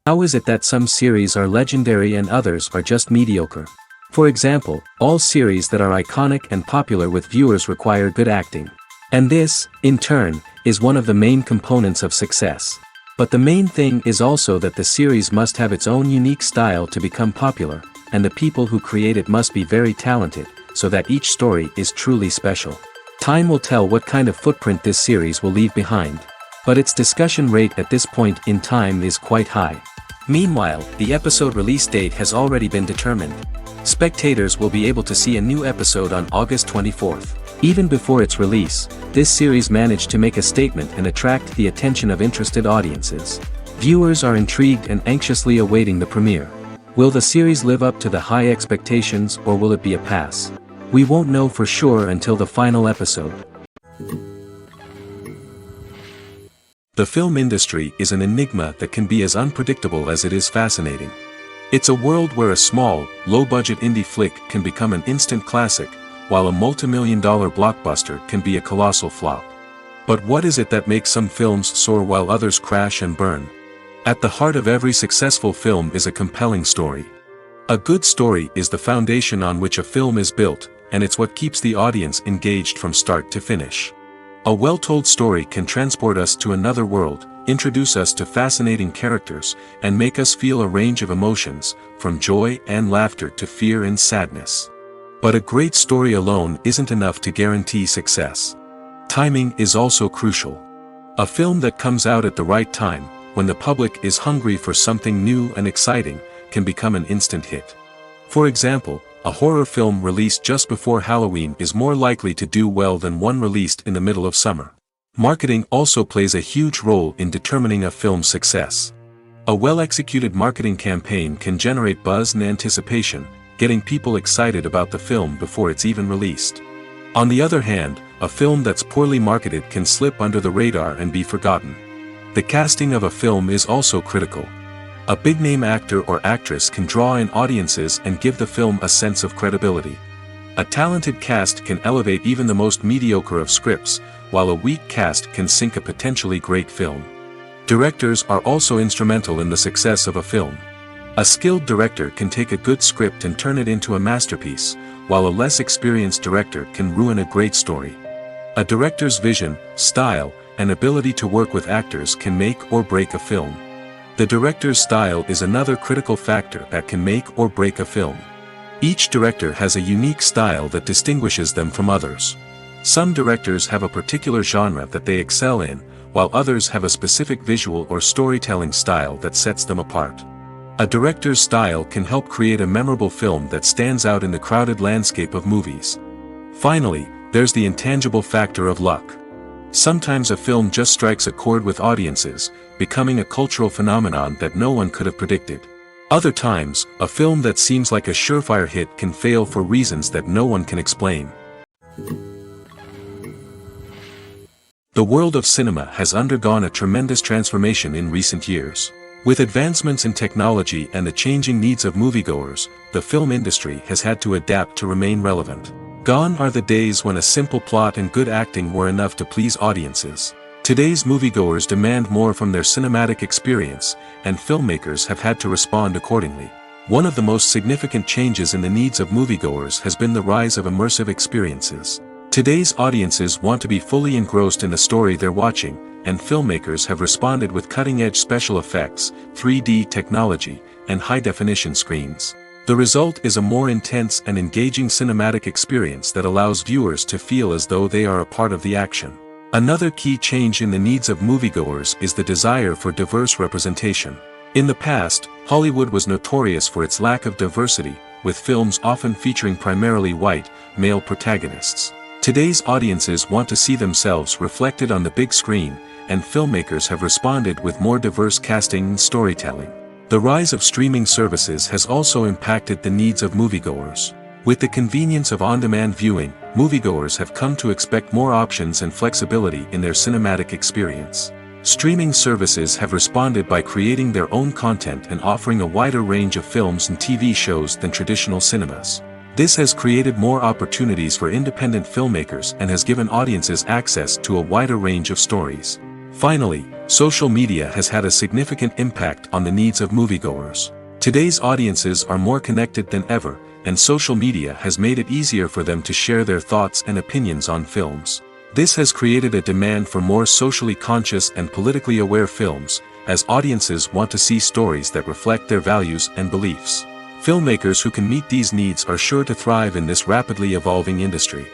How is it that some series are legendary and others are just mediocre? For example, all series that are iconic and popular with viewers require good acting. And this, in turn, is one of the main components of success. But the main thing is also that the series must have its own unique style to become popular, and the people who create it must be very talented, so that each story is truly special. Time will tell what kind of footprint this series will leave behind. But its discussion rate at this point in time is quite high. Meanwhile, the episode release date has already been determined. Spectators will be able to see a new episode on August 24th. Even before its release, this series managed to make a statement and attract the attention of interested audiences. Viewers are intrigued and anxiously awaiting the premiere. Will the series live up to the high expectations, or will it be a pass? We won't know for sure until the final episode. The film industry is an enigma that can be as unpredictable as it is fascinating. It's a world where a small, low-budget indie flick can become an instant classic, while a multi-million-dollar blockbuster can be a colossal flop. But what is it that makes some films soar while others crash and burn? At the heart of every successful film is a compelling story. A good story is the foundation on which a film is built, and it's what keeps the audience engaged from start to finish. A well-told story can transport us to another world, introduce us to fascinating characters, and make us feel a range of emotions, from joy and laughter to fear and sadness. But a great story alone isn't enough to guarantee success. Timing is also crucial. A film that comes out at the right time, when the public is hungry for something new and exciting, can become an instant hit. For example, a horror film released just before Halloween is more likely to do well than one released in the middle of summer. Marketing also plays a huge role in determining a film's success. A well-executed marketing campaign can generate buzz and anticipation, getting people excited about the film before it's even released. On the other hand, a film that's poorly marketed can slip under the radar and be forgotten. The casting of a film is also critical. A big-name actor or actress can draw in audiences and give the film a sense of credibility. A talented cast can elevate even the most mediocre of scripts, while a weak cast can sink a potentially great film. Directors are also instrumental in the success of a film. A skilled director can take a good script and turn it into a masterpiece, while a less experienced director can ruin a great story. A director's vision, style, and ability to work with actors can make or break a film. The director's style is another critical factor that can make or break a film. Each director has a unique style that distinguishes them from others. Some directors have a particular genre that they excel in, while others have a specific visual or storytelling style that sets them apart. A director's style can help create a memorable film that stands out in the crowded landscape of movies. Finally, there's the intangible factor of luck. Sometimes a film just strikes a chord with audiences, becoming a cultural phenomenon that no one could have predicted. Other times, a film that seems like a surefire hit can fail for reasons that no one can explain. The world of cinema has undergone a tremendous transformation in recent years. With advancements in technology and the changing needs of moviegoers, the film industry has had to adapt to remain relevant. Gone are the days when a simple plot and good acting were enough to please audiences. Today's moviegoers demand more from their cinematic experience, and filmmakers have had to respond accordingly. One of the most significant changes in the needs of moviegoers has been the rise of immersive experiences. Today's audiences want to be fully engrossed in the story they're watching, and filmmakers have responded with cutting-edge special effects, 3D technology, and high-definition screens. The result is a more intense and engaging cinematic experience that allows viewers to feel as though they are a part of the action. Another key change in the needs of moviegoers is the desire for diverse representation. In the past, Hollywood was notorious for its lack of diversity, with films often featuring primarily white, male protagonists. Today's audiences want to see themselves reflected on the big screen, and filmmakers have responded with more diverse casting and storytelling. The rise of streaming services has also impacted the needs of moviegoers. With the convenience of on-demand viewing, moviegoers have come to expect more options and flexibility in their cinematic experience. Streaming services have responded by creating their own content and offering a wider range of films and TV shows than traditional cinemas. This has created more opportunities for independent filmmakers and has given audiences access to a wider range of stories. Finally, social media has had a significant impact on the needs of moviegoers. Today's audiences are more connected than ever, and social media has made it easier for them to share their thoughts and opinions on films. This has created a demand for more socially conscious and politically aware films, as audiences want to see stories that reflect their values and beliefs. Filmmakers who can meet these needs are sure to thrive in this rapidly evolving industry.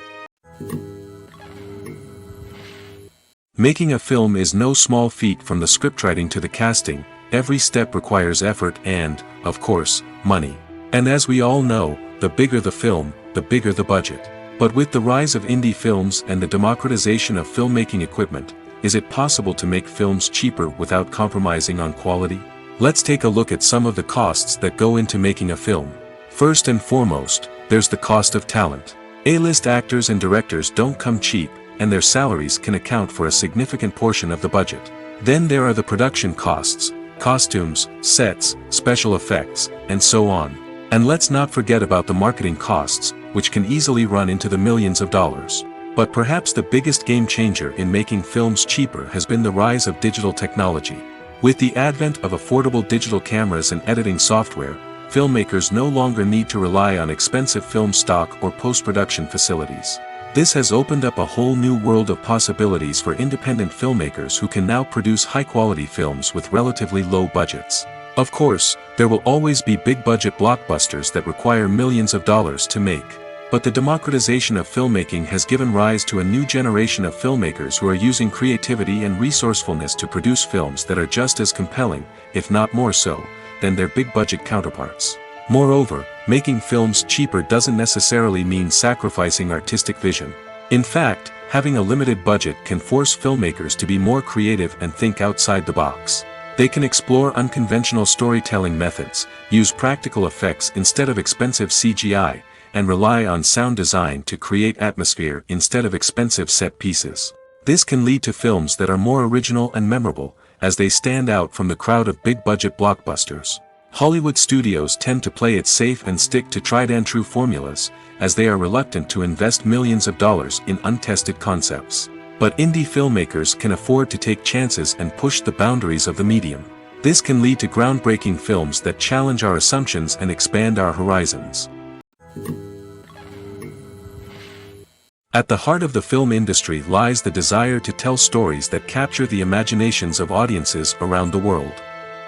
Making a film is no small feat. From the scriptwriting to the casting, every step requires effort and, of course, money. And as we all know, the bigger the film, the bigger the budget. But with the rise of indie films and the democratization of filmmaking equipment, is it possible to make films cheaper without compromising on quality? Let's take a look at some of the costs that go into making a film. First and foremost, there's the cost of talent. A-list actors and directors don't come cheap, and their salaries can account for a significant portion of the budget. Then there are the production costs, costumes, sets, special effects, and so on. And let's not forget about the marketing costs, which can easily run into the millions of dollars. But perhaps the biggest game changer in making films cheaper has been the rise of digital technology. With the advent of affordable digital cameras and editing software, filmmakers no longer need to rely on expensive film stock or post-production facilities. This has opened up a whole new world of possibilities for independent filmmakers who can now produce high-quality films with relatively low budgets. Of course, there will always be big-budget blockbusters that require millions of dollars to make. But the democratization of filmmaking has given rise to a new generation of filmmakers who are using creativity and resourcefulness to produce films that are just as compelling, if not more so, than their big-budget counterparts. Moreover, making films cheaper doesn't necessarily mean sacrificing artistic vision. In fact, having a limited budget can force filmmakers to be more creative and think outside the box. They can explore unconventional storytelling methods, use practical effects instead of expensive CGI, and rely on sound design to create atmosphere instead of expensive set pieces. This can lead to films that are more original and memorable, as they stand out from the crowd of big-budget blockbusters. Hollywood studios tend to play it safe and stick to tried-and-true formulas, as they are reluctant to invest millions of dollars in untested concepts. But indie filmmakers can afford to take chances and push the boundaries of the medium. This can lead to groundbreaking films that challenge our assumptions and expand our horizons. At the heart of the film industry lies the desire to tell stories that capture the imaginations of audiences around the world.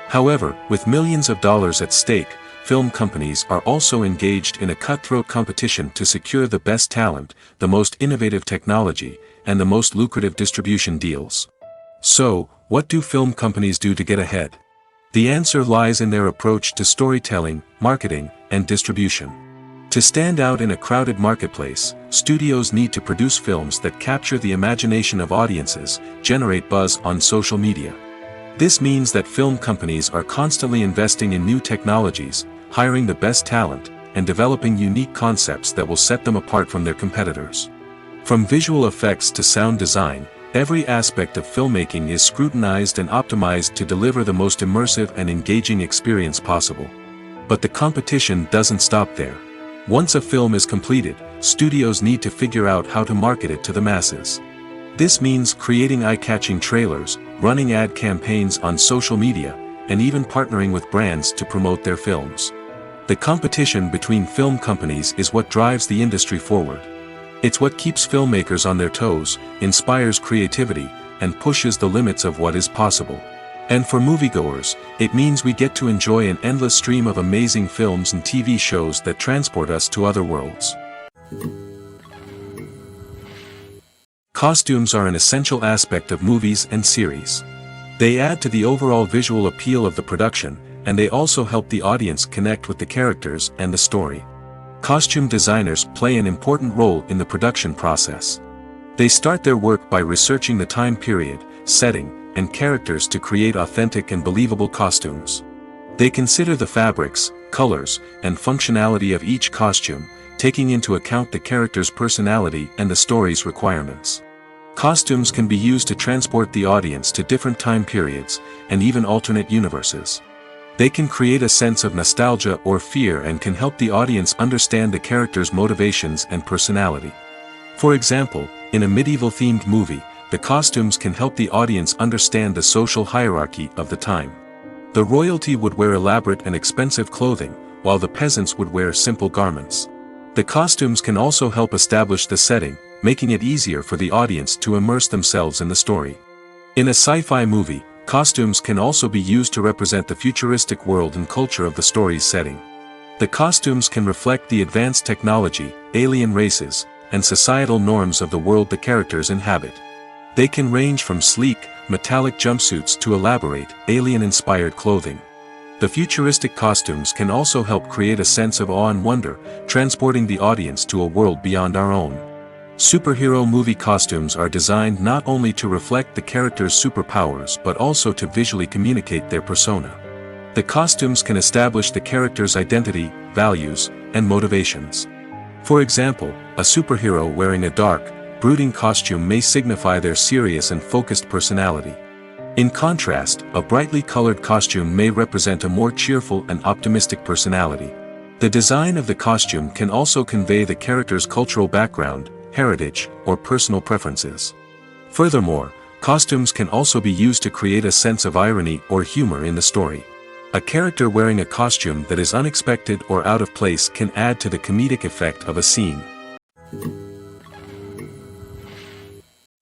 However, with millions of dollars at stake, film companies are also engaged in a cutthroat competition to secure the best talent, the most innovative technology, and the most lucrative distribution deals. So, what do film companies do to get ahead? The answer lies in their approach to storytelling, marketing, and distribution. To stand out in a crowded marketplace, studios need to produce films that capture the imagination of audiences, generate buzz on social media. This means that film companies are constantly investing in new technologies, hiring the best talent, and developing unique concepts that will set them apart from their competitors. From visual effects to sound design, every aspect of filmmaking is scrutinized and optimized to deliver the most immersive and engaging experience possible. But the competition doesn't stop there. Once a film is completed, studios need to figure out how to market it to the masses. This means creating eye-catching trailers, running ad campaigns on social media, and even partnering with brands to promote their films. The competition between film companies is what drives the industry forward. It's what keeps filmmakers on their toes, inspires creativity, and pushes the limits of what is possible. And for moviegoers, it means we get to enjoy an endless stream of amazing films and TV shows that transport us to other worlds. Costumes are an essential aspect of movies and series. They add to the overall visual appeal of the production, and they also help the audience connect with the characters and the story. Costume designers play an important role in the production process. They start their work by researching the time period, setting, and characters to create authentic and believable costumes. They consider the fabrics, colors, and functionality of each costume, taking into account the character's personality and the story's requirements. Costumes can be used to transport the audience to different time periods, and even alternate universes. They can create a sense of nostalgia or fear and can help the audience understand the character's motivations and personality. For example, in a medieval-themed movie, the costumes can help the audience understand the social hierarchy of the time. The royalty would wear elaborate and expensive clothing, while the peasants would wear simple garments. The costumes can also help establish the setting, making it easier for the audience to immerse themselves in the story. In a sci-fi movie, costumes can also be used to represent the futuristic world and culture of the story's setting. The costumes can reflect the advanced technology, alien races, and societal norms of the world the characters inhabit. They can range from sleek, metallic jumpsuits to elaborate, alien-inspired clothing. The futuristic costumes can also help create a sense of awe and wonder, transporting the audience to a world beyond our own. Superhero movie costumes are designed not only to reflect the character's superpowers but also to visually communicate their persona. The costumes can establish the character's identity, values, and motivations. For example, a superhero wearing a dark, brooding costume may signify their serious and focused personality. In contrast, a brightly colored costume may represent a more cheerful and optimistic personality. The design of the costume can also convey the character's cultural background, heritage, or personal preferences. Furthermore, costumes can also be used to create a sense of irony or humor in the story. A character wearing a costume that is unexpected or out of place can add to the comedic effect of a scene.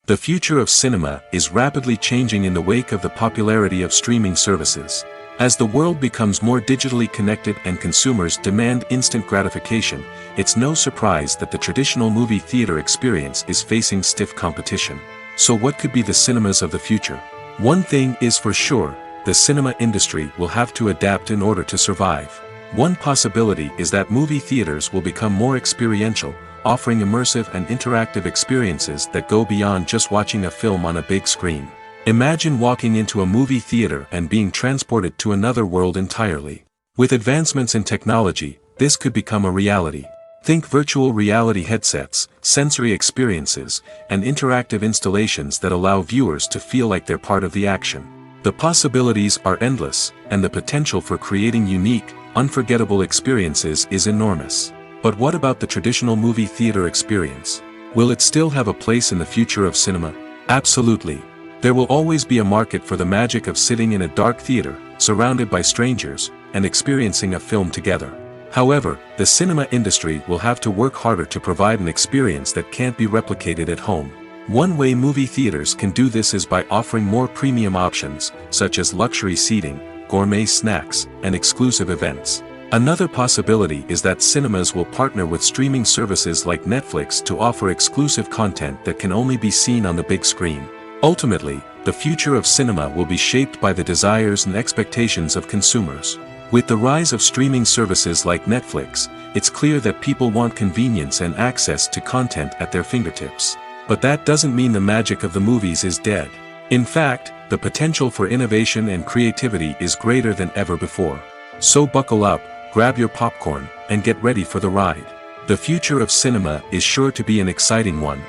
The future of cinema is rapidly changing in the wake of the popularity of streaming services. As the world becomes more digitally connected and consumers demand instant gratification, it's no surprise that the traditional movie theater experience is facing stiff competition. So what could be the cinemas of the future? One thing is for sure, the cinema industry will have to adapt in order to survive. One possibility is that movie theaters will become more experiential, offering immersive and interactive experiences that go beyond just watching a film on a big screen. Imagine walking into a movie theater and being transported to another world entirely. With advancements in technology, this could become a reality. Think virtual reality headsets, sensory experiences, and interactive installations that allow viewers to feel like they're part of the action. The possibilities are endless, and the potential for creating unique, unforgettable experiences is enormous. But what about the traditional movie theater experience? Will it still have a place in the future of cinema? Absolutely. There will always be a market for the magic of sitting in a dark theater, surrounded by strangers, and experiencing a film together. However, the cinema industry will have to work harder to provide an experience that can't be replicated at home. One way movie theaters can do this is by offering more premium options, such as luxury seating, gourmet snacks, and exclusive events. Another possibility is that cinemas will partner with streaming services like Netflix to offer exclusive content that can only be seen on the big screen. Ultimately, the future of cinema will be shaped by the desires and expectations of consumers. With the rise of streaming services like Netflix, it's clear that people want convenience and access to content at their fingertips. But that doesn't mean the magic of the movies is dead. In fact, the potential for innovation and creativity is greater than ever before. So buckle up, grab your popcorn, and get ready for the ride. The future of cinema is sure to be an exciting one.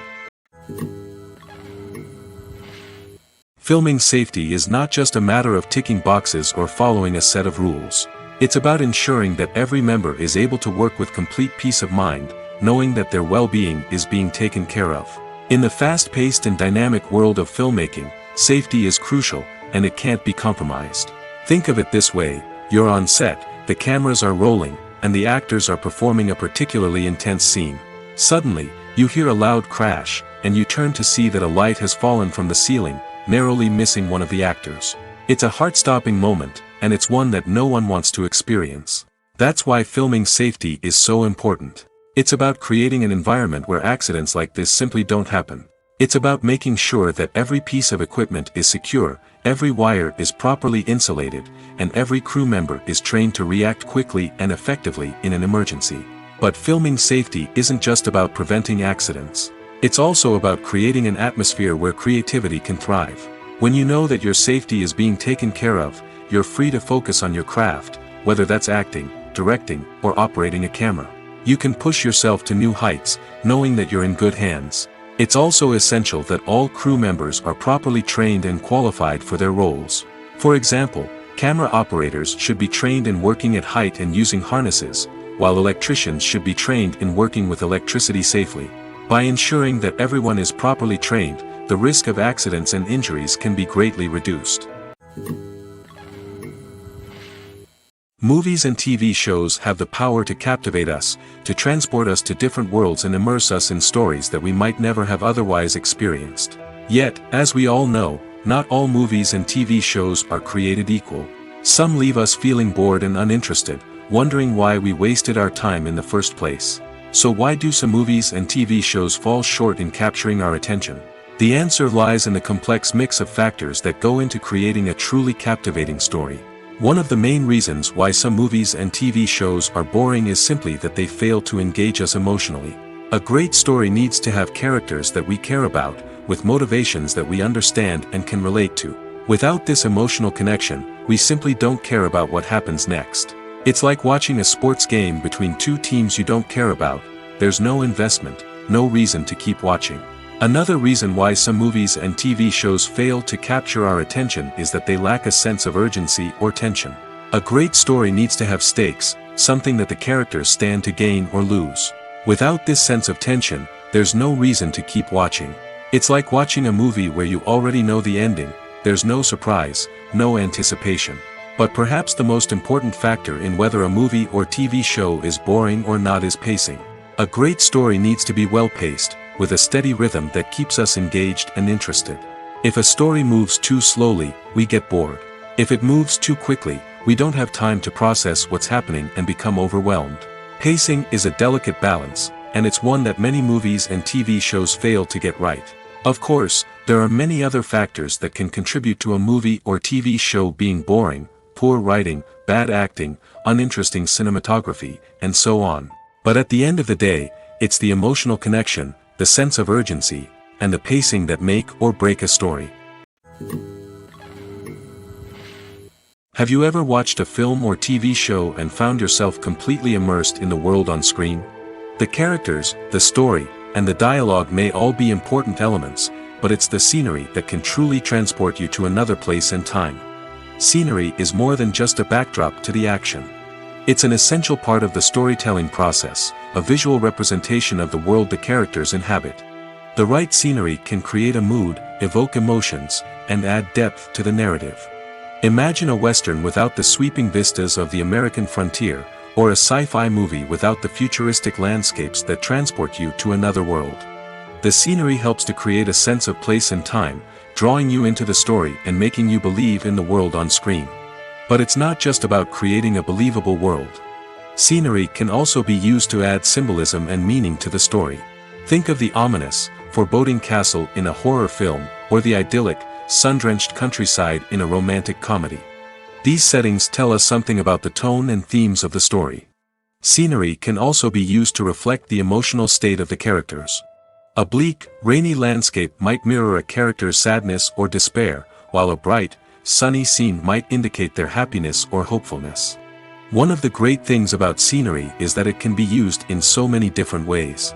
Filming safety is not just a matter of ticking boxes or following a set of rules. It's about ensuring that every member is able to work with complete peace of mind, knowing that their well-being is being taken care of. In the fast-paced and dynamic world of filmmaking, safety is crucial, and it can't be compromised. Think of it this way: you're on set, the cameras are rolling, and the actors are performing a particularly intense scene. Suddenly, you hear a loud crash, and you turn to see that a light has fallen from the ceiling, narrowly missing one of the actors. It's a heart-stopping moment, and it's one that no one wants to experience. That's why filming safety is so important. It's about creating an environment where accidents like this simply don't happen. It's about making sure that every piece of equipment is secure, every wire is properly insulated, and every crew member is trained to react quickly and effectively in an emergency. But filming safety isn't just about preventing accidents. It's also about creating an atmosphere where creativity can thrive. When you know that your safety is being taken care of, you're free to focus on your craft, whether that's acting, directing, or operating a camera. You can push yourself to new heights, knowing that you're in good hands. It's also essential that all crew members are properly trained and qualified for their roles. For example, camera operators should be trained in working at height and using harnesses, while electricians should be trained in working with electricity safely. By ensuring that everyone is properly trained, the risk of accidents and injuries can be greatly reduced. Movies and TV shows have the power to captivate us, to transport us to different worlds and immerse us in stories that we might never have otherwise experienced. Yet, as we all know, not all movies and TV shows are created equal. Some leave us feeling bored and uninterested, wondering why we wasted our time in the first place. So why do some movies and TV shows fall short in capturing our attention? The answer lies in the complex mix of factors that go into creating a truly captivating story. One of the main reasons why some movies and TV shows are boring is simply that they fail to engage us emotionally. A great story needs to have characters that we care about, with motivations that we understand and can relate to. Without this emotional connection, we simply don't care about what happens next. It's like watching a sports game between two teams you don't care about. There's no investment, no reason to keep watching. Another reason why some movies and TV shows fail to capture our attention is that they lack a sense of urgency or tension. A great story needs to have stakes, something that the characters stand to gain or lose. Without this sense of tension, there's no reason to keep watching. It's like watching a movie where you already know the ending, there's no surprise, no anticipation. But perhaps the most important factor in whether a movie or TV show is boring or not is pacing. A great story needs to be well-paced, with a steady rhythm that keeps us engaged and interested. If a story moves too slowly, we get bored. If it moves too quickly, we don't have time to process what's happening and become overwhelmed. Pacing is a delicate balance, and it's one that many movies and TV shows fail to get right. Of course, there are many other factors that can contribute to a movie or TV show being boring: poor writing, bad acting, uninteresting cinematography, and so on. But at the end of the day, it's the emotional connection, the sense of urgency, and the pacing that make or break a story. Have you ever watched a film or TV show and found yourself completely immersed in the world on screen? The characters, the story, and the dialogue may all be important elements, but it's the scenery that can truly transport you to another place and time. Scenery is more than just a backdrop to the action. It's an essential part of the storytelling process, a visual representation of the world the characters inhabit. The right scenery can create a mood, evoke emotions, and add depth to the narrative. Imagine a Western without the sweeping vistas of the American frontier, or a sci-fi movie without the futuristic landscapes that transport you to another world. The scenery helps to create a sense of place and time, drawing you into the story and making you believe in the world on screen. But it's not just about creating a believable world. Scenery can also be used to add symbolism and meaning to the story. Think of the ominous, foreboding castle in a horror film, or the idyllic, sun-drenched countryside in a romantic comedy. These settings tell us something about the tone and themes of the story. Scenery can also be used to reflect the emotional state of the characters. A bleak, rainy landscape might mirror a character's sadness or despair, while a bright, sunny scene might indicate their happiness or hopefulness. One of the great things about scenery is that it can be used in so many different ways.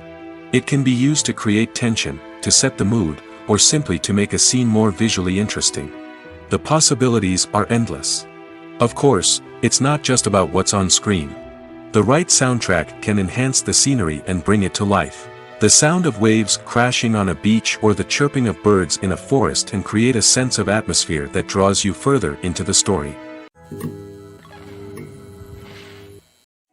It can be used to create tension, to set the mood, or simply to make a scene more visually interesting. The possibilities are endless. Of course, it's not just about what's on screen. The right soundtrack can enhance the scenery and bring it to life. The sound of waves crashing on a beach or the chirping of birds in a forest can create a sense of atmosphere that draws you further into the story.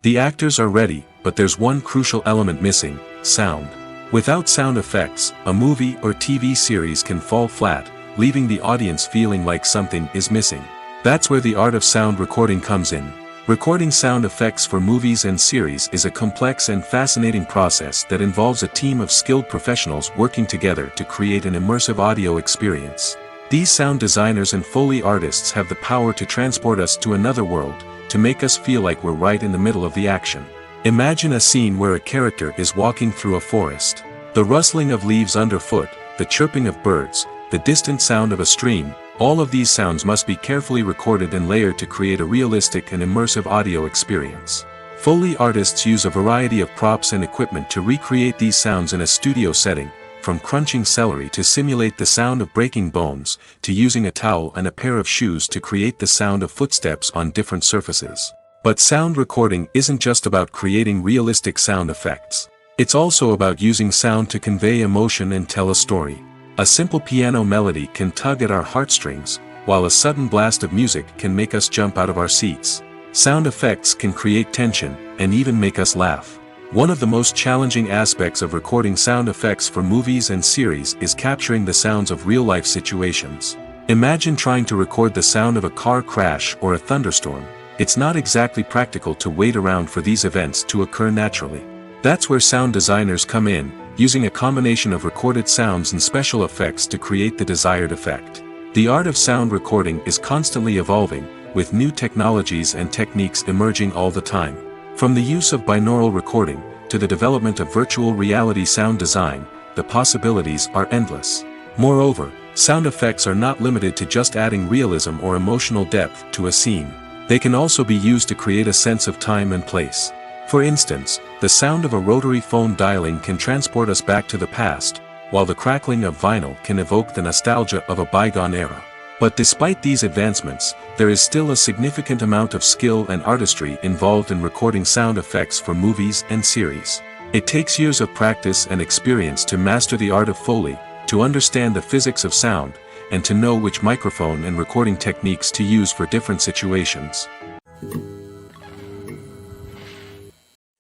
The actors are ready, but there's one crucial element missing: sound. Without sound effects, a movie or TV series can fall flat, leaving the audience feeling like something is missing. That's where the art of sound recording comes in. Recording sound effects for movies and series is a complex and fascinating process that involves a team of skilled professionals working together to create an immersive audio experience. These sound designers and Foley artists have the power to transport us to another world, to make us feel like we're right in the middle of the action. Imagine a scene where a character is walking through a forest. The rustling of leaves underfoot, the chirping of birds, the distant sound of a stream, all of these sounds must be carefully recorded and layered to create a realistic and immersive audio experience. Foley artists use a variety of props and equipment to recreate these sounds in a studio setting, from crunching celery to simulate the sound of breaking bones, to using a towel and a pair of shoes to create the sound of footsteps on different surfaces. But sound recording isn't just about creating realistic sound effects. It's also about using sound to convey emotion and tell a story. A simple piano melody can tug at our heartstrings, while a sudden blast of music can make us jump out of our seats. Sound effects can create tension, and even make us laugh. One of the most challenging aspects of recording sound effects for movies and series is capturing the sounds of real-life situations. Imagine trying to record the sound of a car crash or a thunderstorm. It's not exactly practical to wait around for these events to occur naturally. That's where sound designers come in, using a combination of recorded sounds and special effects to create the desired effect. The art of sound recording is constantly evolving, with new technologies and techniques emerging all the time. From the use of binaural recording, to the development of virtual reality sound design, the possibilities are endless. Moreover, sound effects are not limited to just adding realism or emotional depth to a scene. They can also be used to create a sense of time and place. For instance, the sound of a rotary phone dialing can transport us back to the past, while the crackling of vinyl can evoke the nostalgia of a bygone era. But despite these advancements, there is still a significant amount of skill and artistry involved in recording sound effects for movies and series. It takes years of practice and experience to master the art of Foley, to understand the physics of sound, and to know which microphone and recording techniques to use for different situations.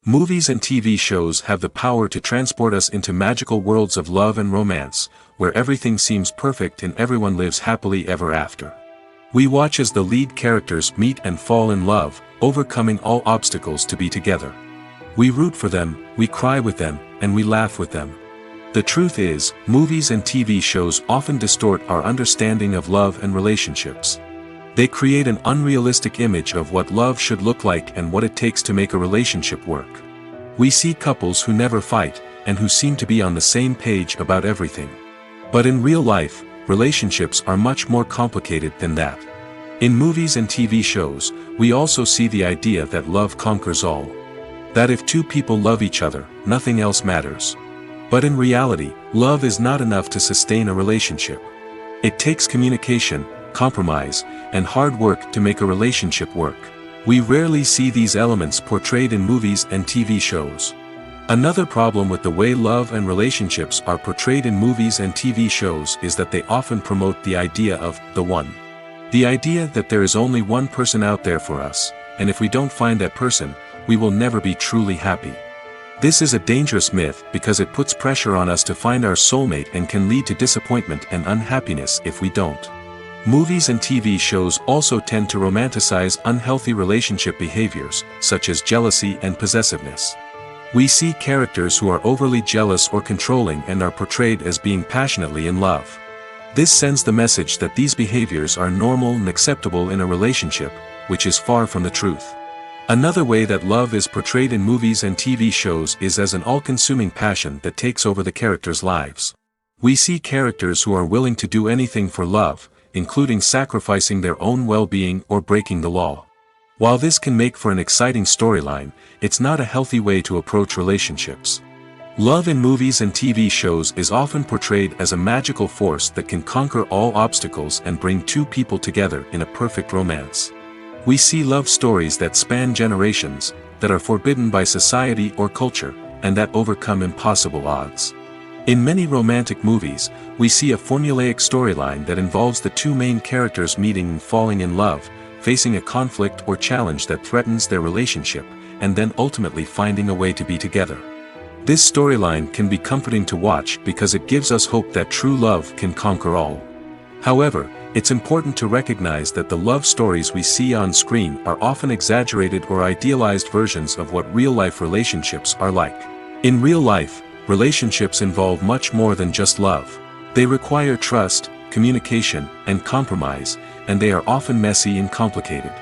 Movies and TV shows have the power to transport us into magical worlds of love and romance, where everything seems perfect and everyone lives happily ever after. We watch as the lead characters meet and fall in love, overcoming all obstacles to be together. We root for them, we cry with them, and we laugh with them. The truth is, movies and TV shows often distort our understanding of love and relationships. They create an unrealistic image of what love should look like and what it takes to make a relationship work. We see couples who never fight, and who seem to be on the same page about everything. But in real life, relationships are much more complicated than that. In movies and TV shows, we also see the idea that love conquers all. That if two people love each other, nothing else matters. But in reality, love is not enough to sustain a relationship. It takes communication, compromise, and hard work to make a relationship work. We rarely see these elements portrayed in movies and TV shows. Another problem with the way love and relationships are portrayed in movies and TV shows is that they often promote the idea of the one. The idea that there is only one person out there for us, and if we don't find that person, we will never be truly happy. This is a dangerous myth because it puts pressure on us to find our soulmate and can lead to disappointment and unhappiness if we don't. Movies and TV shows also tend to romanticize unhealthy relationship behaviors, such as jealousy and possessiveness. We see characters who are overly jealous or controlling and are portrayed as being passionately in love. This sends the message that these behaviors are normal and acceptable in a relationship, which is far from the truth. Another way that love is portrayed in movies and TV shows is as an all-consuming passion that takes over the characters' lives. We see characters who are willing to do anything for love, including sacrificing their own well-being or breaking the law. While this can make for an exciting storyline, it's not a healthy way to approach relationships. Love in movies and TV shows is often portrayed as a magical force that can conquer all obstacles and bring two people together in a perfect romance. We see love stories that span generations, that are forbidden by society or culture, and that overcome impossible odds. In many romantic movies, we see a formulaic storyline that involves the two main characters meeting and falling in love, facing a conflict or challenge that threatens their relationship, and then ultimately finding a way to be together. This storyline can be comforting to watch because it gives us hope that true love can conquer all. However, it's important to recognize that the love stories we see on screen are often exaggerated or idealized versions of what real-life relationships are like. In real life, relationships involve much more than just love. They require trust, communication, and compromise, and they are often messy and complicated.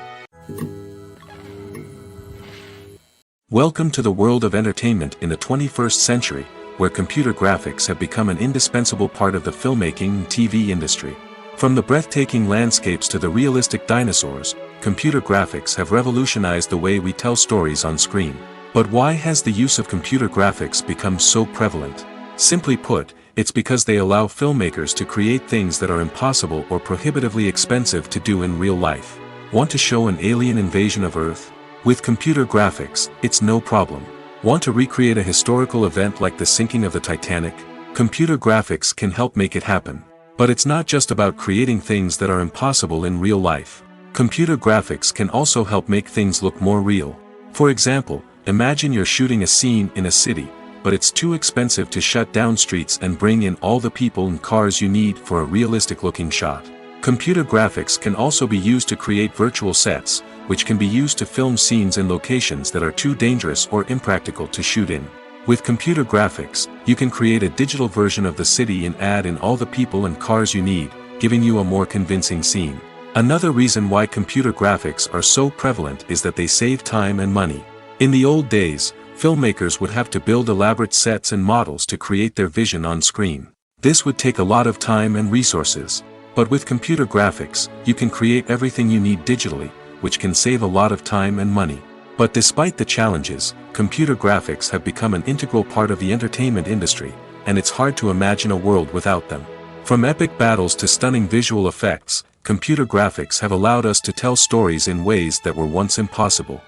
Welcome to the world of entertainment in the 21st century, where computer graphics have become an indispensable part of the filmmaking and TV industry. From the breathtaking landscapes to the realistic dinosaurs, computer graphics have revolutionized the way we tell stories on screen. But why has the use of computer graphics become so prevalent? Simply put, it's because they allow filmmakers to create things that are impossible or prohibitively expensive to do in real life. Want to show an alien invasion of Earth? With computer graphics, it's no problem. Want to recreate a historical event like the sinking of the Titanic? Computer graphics can help make it happen. But it's not just about creating things that are impossible in real life. Computer graphics can also help make things look more real. For example, imagine you're shooting a scene in a city, but it's too expensive to shut down streets and bring in all the people and cars you need for a realistic-looking shot. Computer graphics can also be used to create virtual sets, which can be used to film scenes in locations that are too dangerous or impractical to shoot in. With computer graphics, you can create a digital version of the city and add in all the people and cars you need, giving you a more convincing scene. Another reason why computer graphics are so prevalent is that they save time and money. In the old days, filmmakers would have to build elaborate sets and models to create their vision on screen. This would take a lot of time and resources. But with computer graphics, you can create everything you need digitally, which can save a lot of time and money. But despite the challenges, computer graphics have become an integral part of the entertainment industry, and it's hard to imagine a world without them. From epic battles to stunning visual effects, computer graphics have allowed us to tell stories in ways that were once impossible.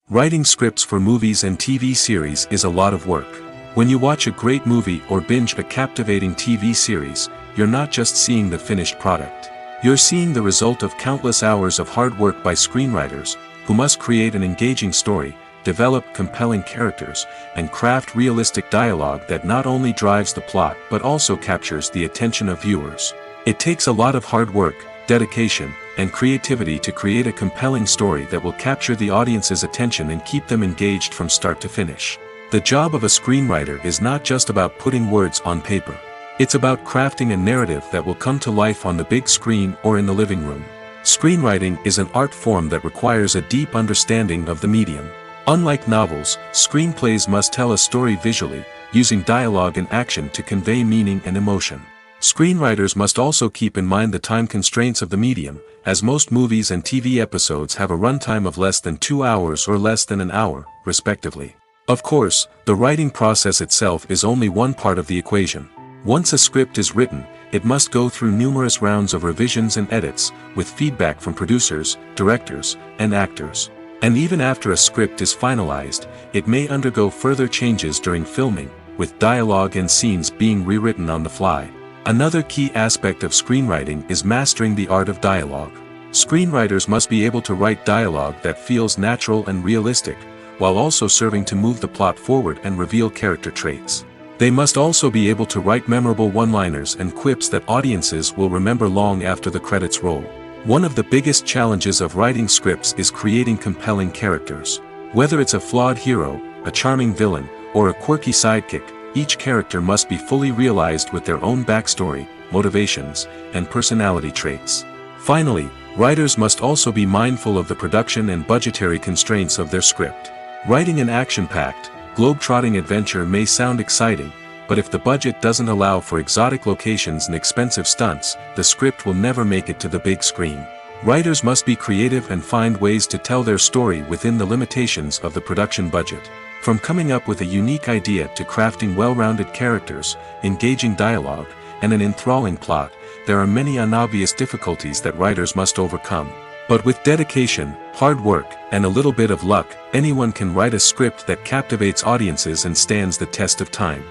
Writing scripts for movies and TV series is a lot of work. When you watch a great movie or binge a captivating TV series, you're not just seeing the finished product. You're seeing the result of countless hours of hard work by screenwriters, who must create an engaging story, develop compelling characters, and craft realistic dialogue that not only drives the plot but also captures the attention of viewers. It takes a lot of hard work, dedication, and creativity to create a compelling story that will capture the audience's attention and keep them engaged from start to finish. The job of a screenwriter is not just about putting words on paper. It's about crafting a narrative that will come to life on the big screen or in the living room. Screenwriting is an art form that requires a deep understanding of the medium. Unlike novels, screenplays must tell a story visually, using dialogue and action to convey meaning and emotion. Screenwriters must also keep in mind the time constraints of the medium, as most movies and TV episodes have a runtime of less than 2 hours or less than an hour, respectively. Of course, the writing process itself is only one part of the equation. Once a script is written, it must go through numerous rounds of revisions and edits, with feedback from producers, directors, and actors. And even after a script is finalized, it may undergo further changes during filming, with dialogue and scenes being rewritten on the fly. Another key aspect of screenwriting is mastering the art of dialogue. Screenwriters must be able to write dialogue that feels natural and realistic, while also serving to move the plot forward and reveal character traits. They must also be able to write memorable one-liners and quips that audiences will remember long after the credits roll. One of the biggest challenges of writing scripts is creating compelling characters. Whether it's a flawed hero, a charming villain, or a quirky sidekick, each character must be fully realized with their own backstory, motivations, and personality traits. Finally, writers must also be mindful of the production and budgetary constraints of their script. Writing an action-packed, globe-trotting adventure may sound exciting, but if the budget doesn't allow for exotic locations and expensive stunts, the script will never make it to the big screen. Writers must be creative and find ways to tell their story within the limitations of the production budget. From coming up with a unique idea to crafting well-rounded characters, engaging dialogue, and an enthralling plot, there are many unobvious difficulties that writers must overcome. But with dedication, hard work, and a little bit of luck, anyone can write a script that captivates audiences and stands the test of time.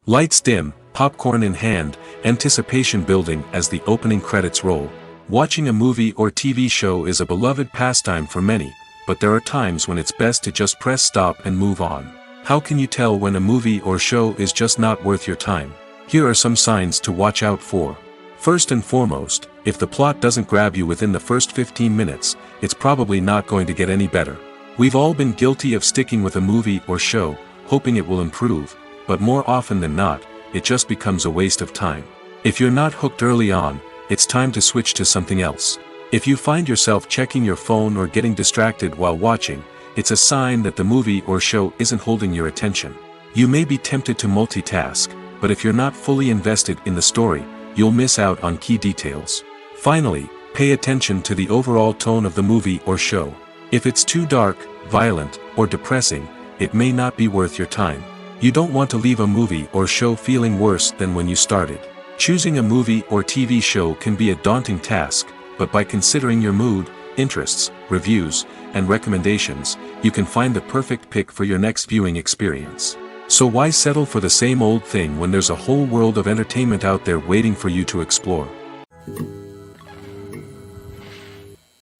Lights dim, popcorn in hand, anticipation building as the opening credits roll. Watching a movie or TV show is a beloved pastime for many, but there are times when it's best to just press stop and move on. How can you tell when a movie or show is just not worth your time? Here are some signs to watch out for. First and foremost, if the plot doesn't grab you within the first 15 minutes, it's probably not going to get any better. We've all been guilty of sticking with a movie or show, hoping it will improve, but more often than not, it just becomes a waste of time. If you're not hooked early on, it's time to switch to something else. If you find yourself checking your phone or getting distracted while watching, it's a sign that the movie or show isn't holding your attention. You may be tempted to multitask, but if you're not fully invested in the story, you'll miss out on key details. Finally, pay attention to the overall tone of the movie or show. If it's too dark, violent, or depressing, it may not be worth your time. You don't want to leave a movie or show feeling worse than when you started. Choosing a movie or TV show can be a daunting task, but by considering your mood, interests, reviews, and recommendations, you can find the perfect pick for your next viewing experience. So why settle for the same old thing when there's a whole world of entertainment out there waiting for you to explore?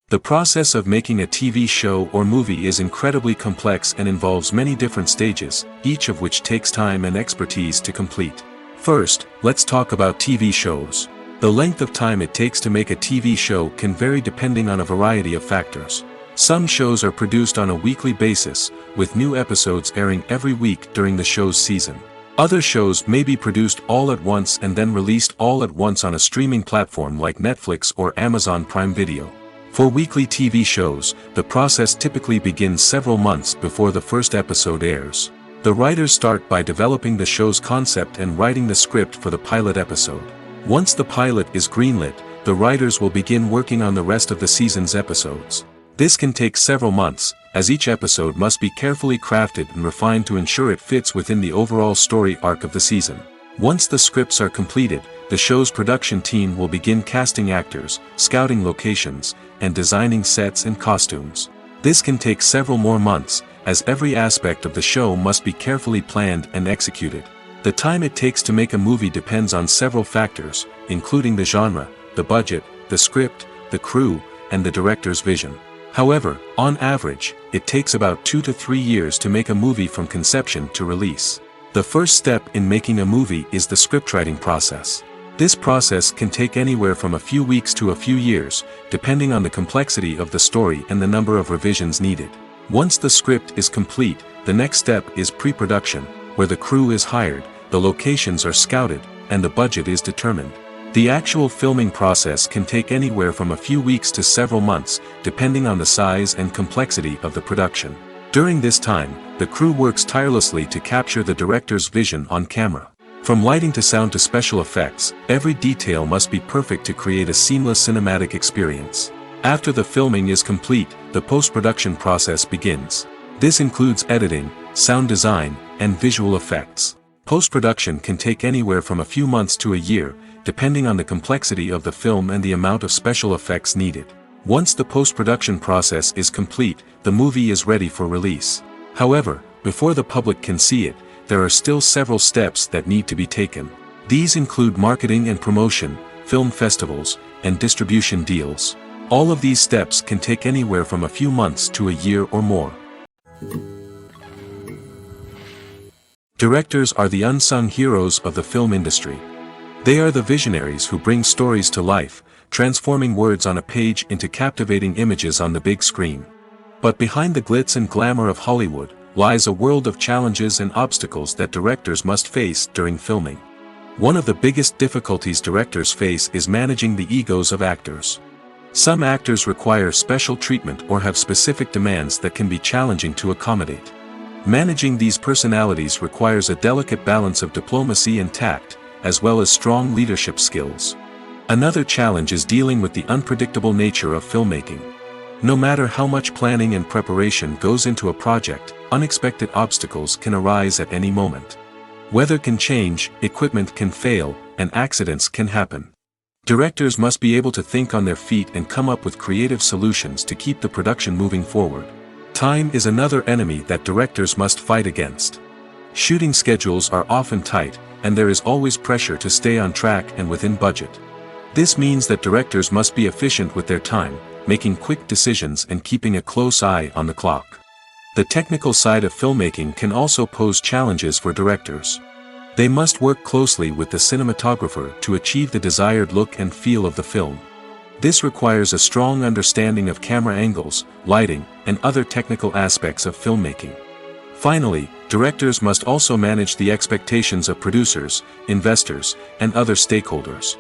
The process of making a TV show or movie is incredibly complex and involves many different stages, each of which takes time and expertise to complete. First, let's talk about TV shows. The length of time it takes to make a TV show can vary depending on a variety of factors. Some shows are produced on a weekly basis, with new episodes airing every week during the show's season. Other shows may be produced all at once and then released all at once on a streaming platform like Netflix or Amazon Prime Video. For weekly TV shows, the process typically begins several months before the first episode airs. The writers start by developing the show's concept and writing the script for the pilot episode. Once the pilot is greenlit, the writers will begin working on the rest of the season's episodes. This can take several months, as each episode must be carefully crafted and refined to ensure it fits within the overall story arc of the season. Once the scripts are completed, the show's production team will begin casting actors, scouting locations, and designing sets and costumes. This can take several more months, as every aspect of the show must be carefully planned and executed. The time it takes to make a movie depends on several factors, including the genre, the budget, the script, the crew, and the director's vision. However, on average, it takes about 2 to 3 years to make a movie from conception to release. The first step in making a movie is the scriptwriting process. This process can take anywhere from a few weeks to a few years, depending on the complexity of the story and the number of revisions needed. Once the script is complete, the next step is pre-production, where the crew is hired, the locations are scouted, and the budget is determined. The actual filming process can take anywhere from a few weeks to several months, depending on the size and complexity of the production. During this time, the crew works tirelessly to capture the director's vision on camera. From lighting to sound to special effects, every detail must be perfect to create a seamless cinematic experience. After the filming is complete, the post-production process begins. This includes editing, sound design, and visual effects. Post-production can take anywhere from a few months to a year, depending on the complexity of the film and the amount of special effects needed. Once the post-production process is complete, the movie is ready for release. However, before the public can see it, there are still several steps that need to be taken. These include marketing and promotion, film festivals, and distribution deals. All of these steps can take anywhere from a few months to a year or more. Directors are the unsung heroes of the film industry. They are the visionaries who bring stories to life, transforming words on a page into captivating images on the big screen. But behind the glitz and glamour of Hollywood, lies a world of challenges and obstacles that directors must face during filming. One of the biggest difficulties directors face is managing the egos of actors. Some actors require special treatment or have specific demands that can be challenging to accommodate. Managing these personalities requires a delicate balance of diplomacy and tact, as well as strong leadership skills. Another challenge is dealing with the unpredictable nature of filmmaking. No matter how much planning and preparation goes into a project, unexpected obstacles can arise at any moment. Weather can change, equipment can fail, and accidents can happen. Directors must be able to think on their feet and come up with creative solutions to keep the production moving forward. Time is another enemy that directors must fight against. Shooting schedules are often tight, and there is always pressure to stay on track and within budget. This means that directors must be efficient with their time, making quick decisions and keeping a close eye on the clock. The technical side of filmmaking can also pose challenges for directors. They must work closely with the cinematographer to achieve the desired look and feel of the film. This requires a strong understanding of camera angles, lighting, and other technical aspects of filmmaking. Finally, directors must also manage the expectations of producers, investors, and other stakeholders.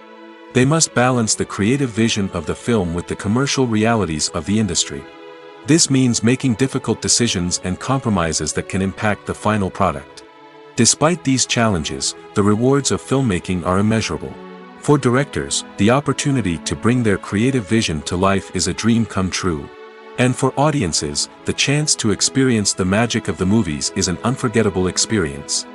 They must balance the creative vision of the film with the commercial realities of the industry. This means making difficult decisions and compromises that can impact the final product. Despite these challenges, the rewards of filmmaking are immeasurable. For directors, the opportunity to bring their creative vision to life is a dream come true. And for audiences, the chance to experience the magic of the movies is an unforgettable experience.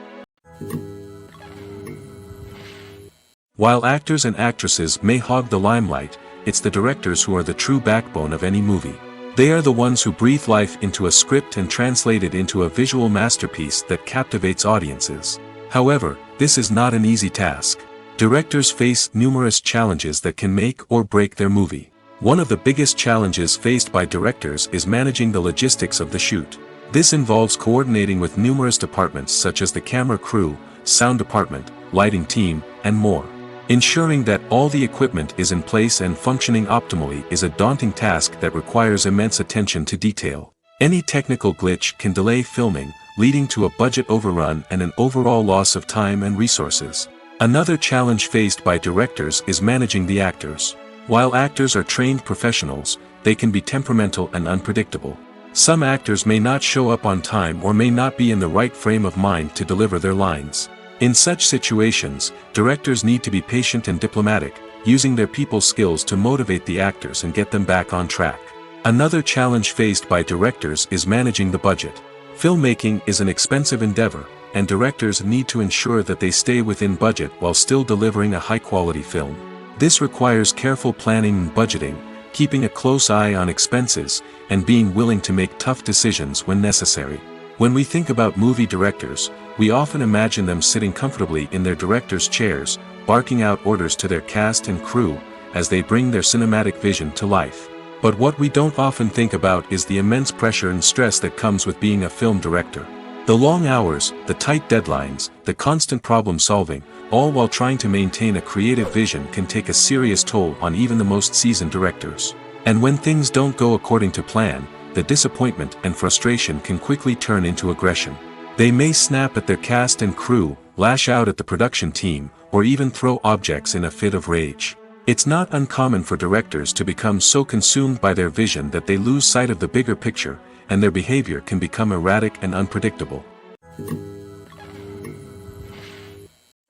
While actors and actresses may hog the limelight, it's the directors who are the true backbone of any movie. They are the ones who breathe life into a script and translate it into a visual masterpiece that captivates audiences. However, this is not an easy task. Directors face numerous challenges that can make or break their movie. One of the biggest challenges faced by directors is managing the logistics of the shoot. This involves coordinating with numerous departments such as the camera crew, sound department, lighting team, and more. Ensuring that all the equipment is in place and functioning optimally is a daunting task that requires immense attention to detail. Any technical glitch can delay filming, leading to a budget overrun and an overall loss of time and resources. Another challenge faced by directors is managing the actors. While actors are trained professionals, they can be temperamental and unpredictable. Some actors may not show up on time or may not be in the right frame of mind to deliver their lines. In such situations, directors need to be patient and diplomatic, using their people skills to motivate the actors and get them back on track. Another challenge faced by directors is managing the budget. Filmmaking is an expensive endeavor, and directors need to ensure that they stay within budget while still delivering a high-quality film. This requires careful planning and budgeting, keeping a close eye on expenses, and being willing to make tough decisions when necessary. When we think about movie directors, we often imagine them sitting comfortably in their director's chairs, barking out orders to their cast and crew, as they bring their cinematic vision to life. But what we don't often think about is the immense pressure and stress that comes with being a film director. The long hours, the tight deadlines, the constant problem solving, all while trying to maintain a creative vision can take a serious toll on even the most seasoned directors. And when things don't go according to plan, the disappointment and frustration can quickly turn into aggression. They may snap at their cast and crew, lash out at the production team, or even throw objects in a fit of rage. It's not uncommon for directors to become so consumed by their vision that they lose sight of the bigger picture, and their behavior can become erratic and unpredictable.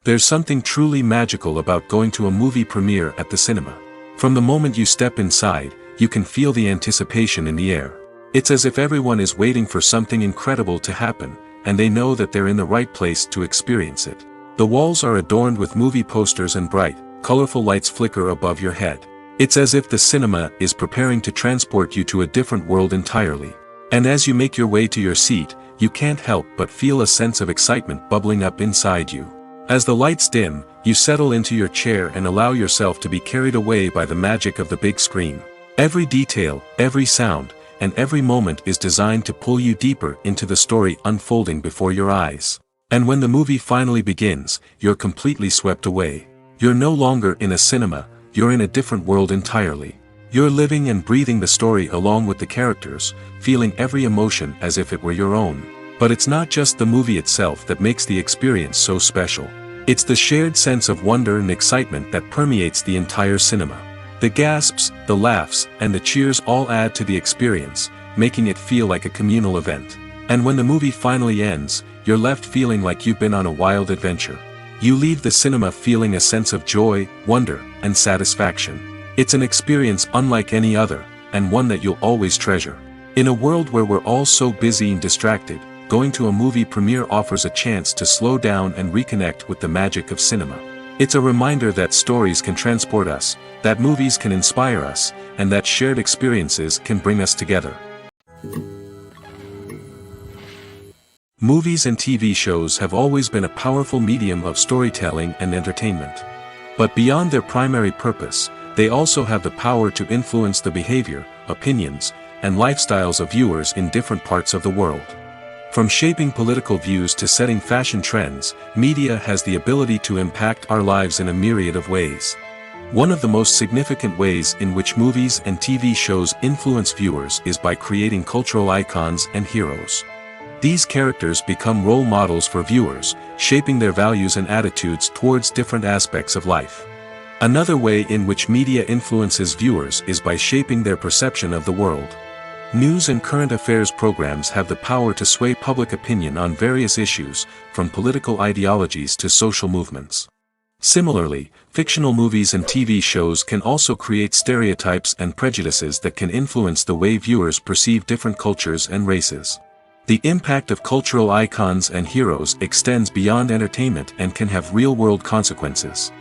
There's something truly magical about going to a movie premiere at the cinema. From the moment you step inside, you can feel the anticipation in the air. It's as if everyone is waiting for something incredible to happen, and they know that they're in the right place to experience it. The walls are adorned with movie posters and bright, colorful lights flicker above your head. It's as if the cinema is preparing to transport you to a different world entirely. And as you make your way to your seat, you can't help but feel a sense of excitement bubbling up inside you. As the lights dim, you settle into your chair and allow yourself to be carried away by the magic of the big screen. Every detail, every sound, and every moment is designed to pull you deeper into the story unfolding before your eyes. And when the movie finally begins, you're completely swept away. You're no longer in a cinema, you're in a different world entirely. You're living and breathing the story along with the characters, feeling every emotion as if it were your own. But it's not just the movie itself that makes the experience so special. It's the shared sense of wonder and excitement that permeates the entire cinema. The gasps, the laughs, and the cheers all add to the experience, making it feel like a communal event. And when the movie finally ends, you're left feeling like you've been on a wild adventure. You leave the cinema feeling a sense of joy, wonder, and satisfaction. It's an experience unlike any other, and one that you'll always treasure. In a world where we're all so busy and distracted, going to a movie premiere offers a chance to slow down and reconnect with the magic of cinema. It's a reminder that stories can transport us, that movies can inspire us, and that shared experiences can bring us together. Movies and TV shows have always been a powerful medium of storytelling and entertainment. But beyond their primary purpose, they also have the power to influence the behavior, opinions, and lifestyles of viewers in different parts of the world. From shaping political views to setting fashion trends, media has the ability to impact our lives in a myriad of ways. One of the most significant ways in which movies and TV shows influence viewers is by creating cultural icons and heroes. These characters become role models for viewers, shaping their values and attitudes towards different aspects of life. Another way in which media influences viewers is by shaping their perception of the world. News and current affairs programs have the power to sway public opinion on various issues, from political ideologies to social movements. Similarly, fictional movies and TV shows can also create stereotypes and prejudices that can influence the way viewers perceive different cultures and races. The impact of cultural icons and heroes extends beyond entertainment and can have real-world consequences.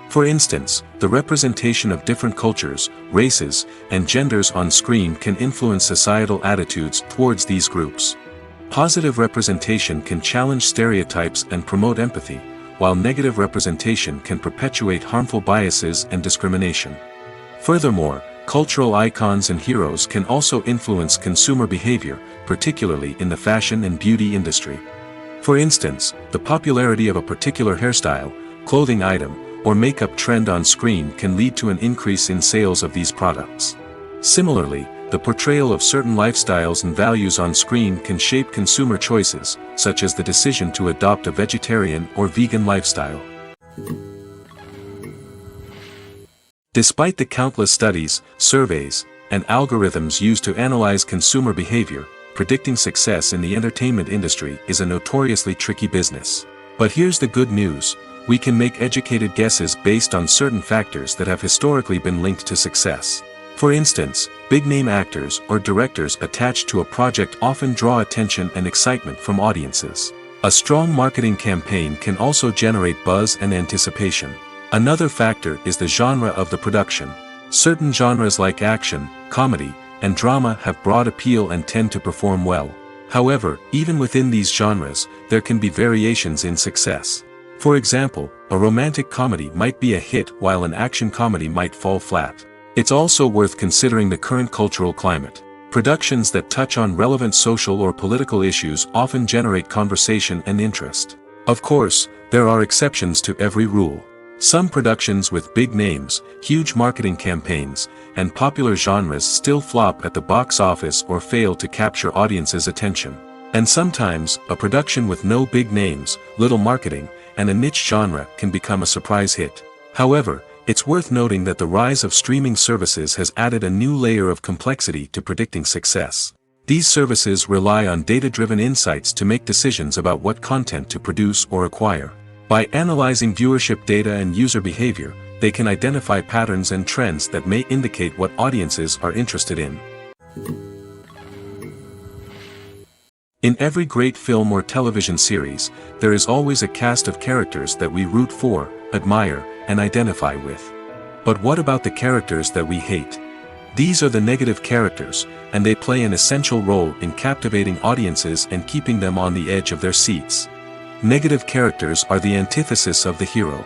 For instance, the representation of different cultures, races, and genders on screen can influence societal attitudes towards these groups. Positive representation can challenge stereotypes and promote empathy, while negative representation can perpetuate harmful biases and discrimination. Furthermore, cultural icons and heroes can also influence consumer behavior, particularly in the fashion and beauty industry. For instance, the popularity of a particular hairstyle, clothing item, or makeup trend on screen can lead to an increase in sales of these products. Similarly, the portrayal of certain lifestyles and values on screen can shape consumer choices, such as the decision to adopt a vegetarian or vegan lifestyle. Despite the countless studies, surveys, and algorithms used to analyze consumer behavior, predicting success in the entertainment industry is a notoriously tricky business. But here's the good news: we can make educated guesses based on certain factors that have historically been linked to success. For instance, big-name actors or directors attached to a project often draw attention and excitement from audiences. A strong marketing campaign can also generate buzz and anticipation. Another factor is the genre of the production. Certain genres like action, comedy, and drama have broad appeal and tend to perform well. However, even within these genres, there can be variations in success. For example, a romantic comedy might be a hit while an action comedy might fall flat. It's also worth considering the current cultural climate. Productions that touch on relevant social or political issues often generate conversation and interest. Of course, there are exceptions to every rule. Some productions with big names, huge marketing campaigns, and popular genres still flop at the box office or fail to capture audiences' attention. And sometimes, a production with no big names, little marketing, and a niche genre can become a surprise hit. However, it's worth noting that the rise of streaming services has added a new layer of complexity to predicting success. These services rely on data-driven insights to make decisions about what content to produce or acquire. By analyzing viewership data and user behavior, they can identify patterns and trends that may indicate what audiences are interested in. In every great film or television series, there is always a cast of characters that we root for, admire, and identify with. But what about the characters that we hate? These are the negative characters, and they play an essential role in captivating audiences and keeping them on the edge of their seats. Negative characters are the antithesis of the hero.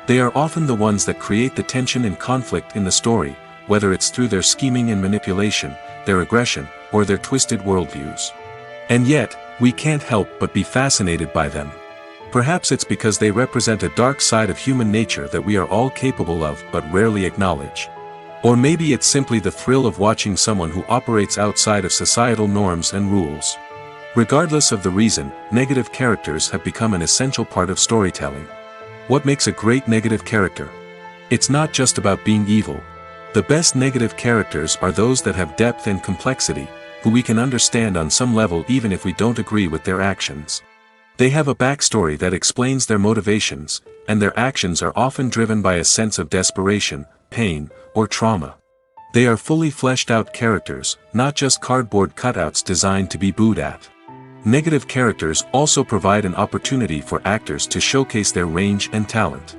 They are often the ones that create the tension and conflict in the story, whether it's through their scheming and manipulation, their aggression, or their twisted worldviews. And yet, we can't help but be fascinated by them. Perhaps it's because they represent a dark side of human nature that we are all capable of but rarely acknowledge. Or maybe it's simply the thrill of watching someone who operates outside of societal norms and rules. Regardless of the reason, negative characters have become an essential part of storytelling. What makes a great negative character? It's not just about being evil. The best negative characters are those that have depth and complexity, who we can understand on some level even if we don't agree with their actions. They have a backstory that explains their motivations, and their actions are often driven by a sense of desperation, pain, or trauma. They are fully fleshed out characters, not just cardboard cutouts designed to be booed at. Negative characters also provide an opportunity for actors to showcase their range and talent.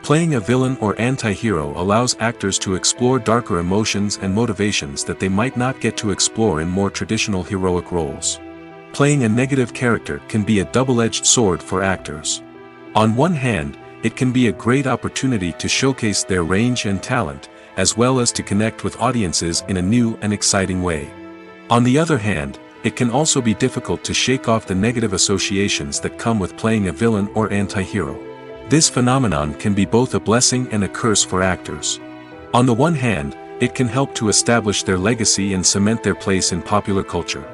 Playing a villain or anti-hero allows actors to explore darker emotions and motivations that they might not get to explore in more traditional heroic roles. Playing a negative character can be a double-edged sword for actors. On one hand, it can be a great opportunity to showcase their range and talent, as well as to connect with audiences in a new and exciting way. On the other hand, it can also be difficult to shake off the negative associations that come with playing a villain or anti-hero. This phenomenon can be both a blessing and a curse for actors. On the one hand, it can help to establish their legacy and cement their place in popular culture.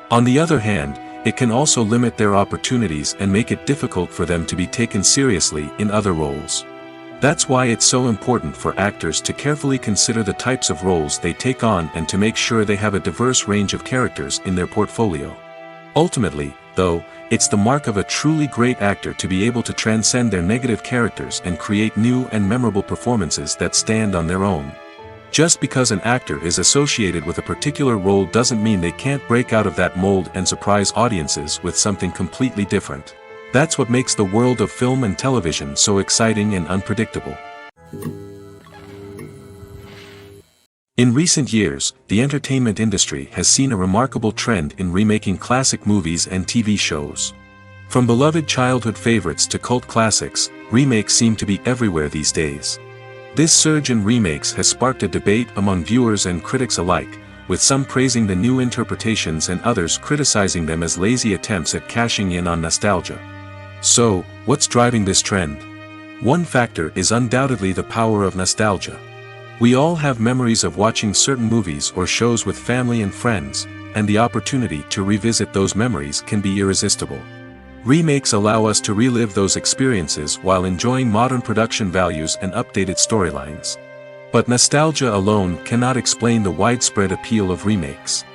On the other hand, it can also limit their opportunities and make it difficult for them to be taken seriously in other roles. That's why it's so important for actors to carefully consider the types of roles they take on and to make sure they have a diverse range of characters in their portfolio. Ultimately, though, it's the mark of a truly great actor to be able to transcend their negative characters and create new and memorable performances that stand on their own. Just because an actor is associated with a particular role doesn't mean they can't break out of that mold and surprise audiences with something completely different. That's what makes the world of film and television so exciting and unpredictable. In recent years, the entertainment industry has seen a remarkable trend in remaking classic movies and TV shows. From beloved childhood favorites to cult classics, remakes seem to be everywhere these days. This surge in remakes has sparked a debate among viewers and critics alike, with some praising the new interpretations and others criticizing them as lazy attempts at cashing in on nostalgia. So, what's driving this trend? One factor is undoubtedly the power of nostalgia. We all have memories of watching certain movies or shows with family and friends, and the opportunity to revisit those memories can be irresistible. Remakes allow us to relive those experiences while enjoying modern production values and updated storylines. But nostalgia alone cannot explain the widespread appeal of remakes.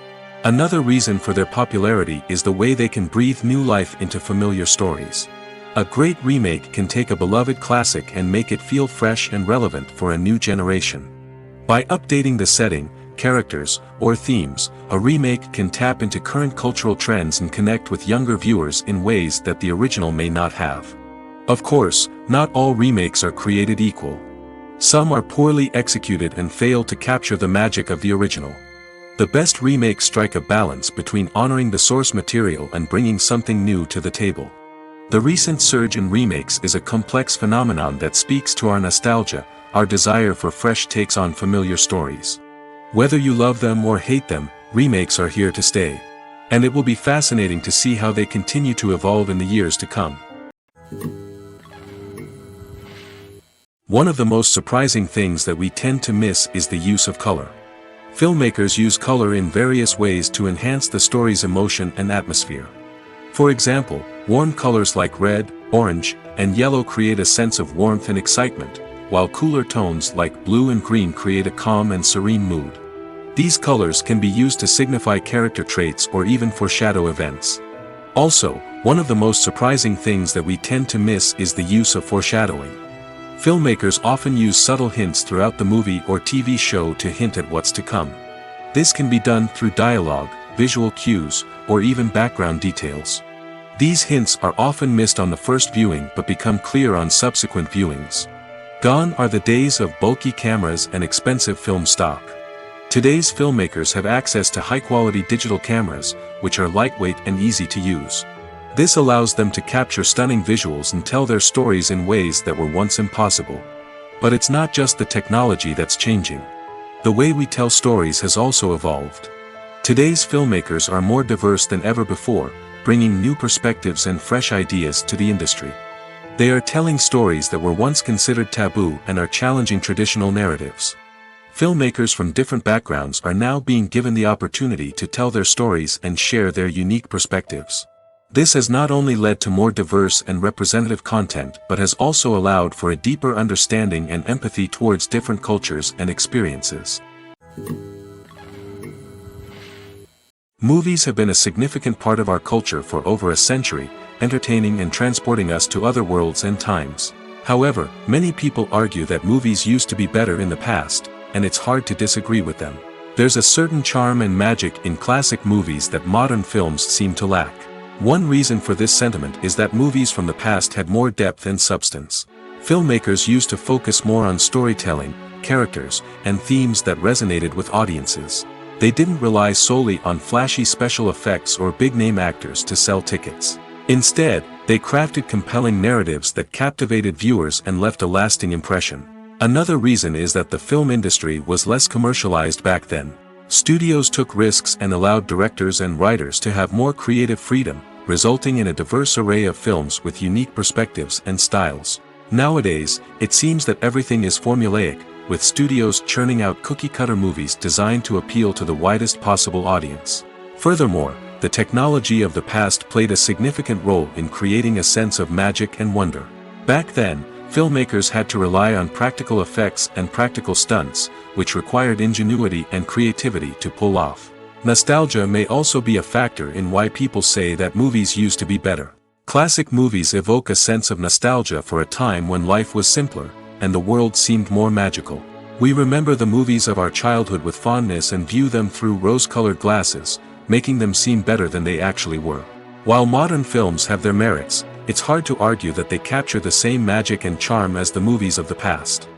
Another reason for their popularity is the way they can breathe new life into familiar stories. A great remake can take a beloved classic and make it feel fresh and relevant for a new generation. By updating the setting, characters, or themes, a remake can tap into current cultural trends and connect with younger viewers in ways that the original may not have. Of course, not all remakes are created equal. Some are poorly executed and fail to capture the magic of the original. The best remakes strike a balance between honoring the source material and bringing something new to the table. The recent surge in remakes is a complex phenomenon that speaks to our nostalgia, our desire for fresh takes on familiar stories. Whether you love them or hate them, remakes are here to stay. And it will be fascinating to see how they continue to evolve in the years to come. One of the most surprising things that we tend to miss is the use of color. Filmmakers use color in various ways to enhance the story's emotion and atmosphere. For example, warm colors like red, orange, and yellow create a sense of warmth and excitement, while cooler tones like blue and green create a calm and serene mood. These colors can be used to signify character traits or even foreshadow events. Also, one of the most surprising things that we tend to miss is the use of foreshadowing. Filmmakers often use subtle hints throughout the movie or TV show to hint at what's to come. This can be done through dialogue, visual cues, or even background details. These hints are often missed on the first viewing but become clear on subsequent viewings. Gone are the days of bulky cameras and expensive film stock. Today's filmmakers have access to high-quality digital cameras, which are lightweight and easy to use. This allows them to capture stunning visuals and tell their stories in ways that were once impossible. But it's not just the technology that's changing. The way we tell stories has also evolved. Today's filmmakers are more diverse than ever before, bringing new perspectives and fresh ideas to the industry. They are telling stories that were once considered taboo and are challenging traditional narratives. Filmmakers from different backgrounds are now being given the opportunity to tell their stories and share their unique perspectives. This has not only led to more diverse and representative content but has also allowed for a deeper understanding and empathy towards different cultures and experiences. Movies have been a significant part of our culture for over a century, entertaining and transporting us to other worlds and times. However, many people argue that movies used to be better in the past, and it's hard to disagree with them. There's a certain charm and magic in classic movies that modern films seem to lack. One reason for this sentiment is that movies from the past had more depth and substance. Filmmakers used to focus more on storytelling, characters, and themes that resonated with audiences. They didn't rely solely on flashy special effects or big-name actors to sell tickets. Instead, they crafted compelling narratives that captivated viewers and left a lasting impression. Another reason is that the film industry was less commercialized back then. Studios took risks and allowed directors and writers to have more creative freedom, resulting in a diverse array of films with unique perspectives and styles. Nowadays, it seems that everything is formulaic, with studios churning out cookie-cutter movies designed to appeal to the widest possible audience. Furthermore, the technology of the past played a significant role in creating a sense of magic and wonder. Back then, filmmakers had to rely on practical effects and practical stunts, which required ingenuity and creativity to pull off. Nostalgia may also be a factor in why people say that movies used to be better. Classic movies evoke a sense of nostalgia for a time when life was simpler, and the world seemed more magical. We remember the movies of our childhood with fondness and view them through rose-colored glasses, making them seem better than they actually were. While modern films have their merits, it's hard to argue that they capture the same magic and charm as the movies of the past.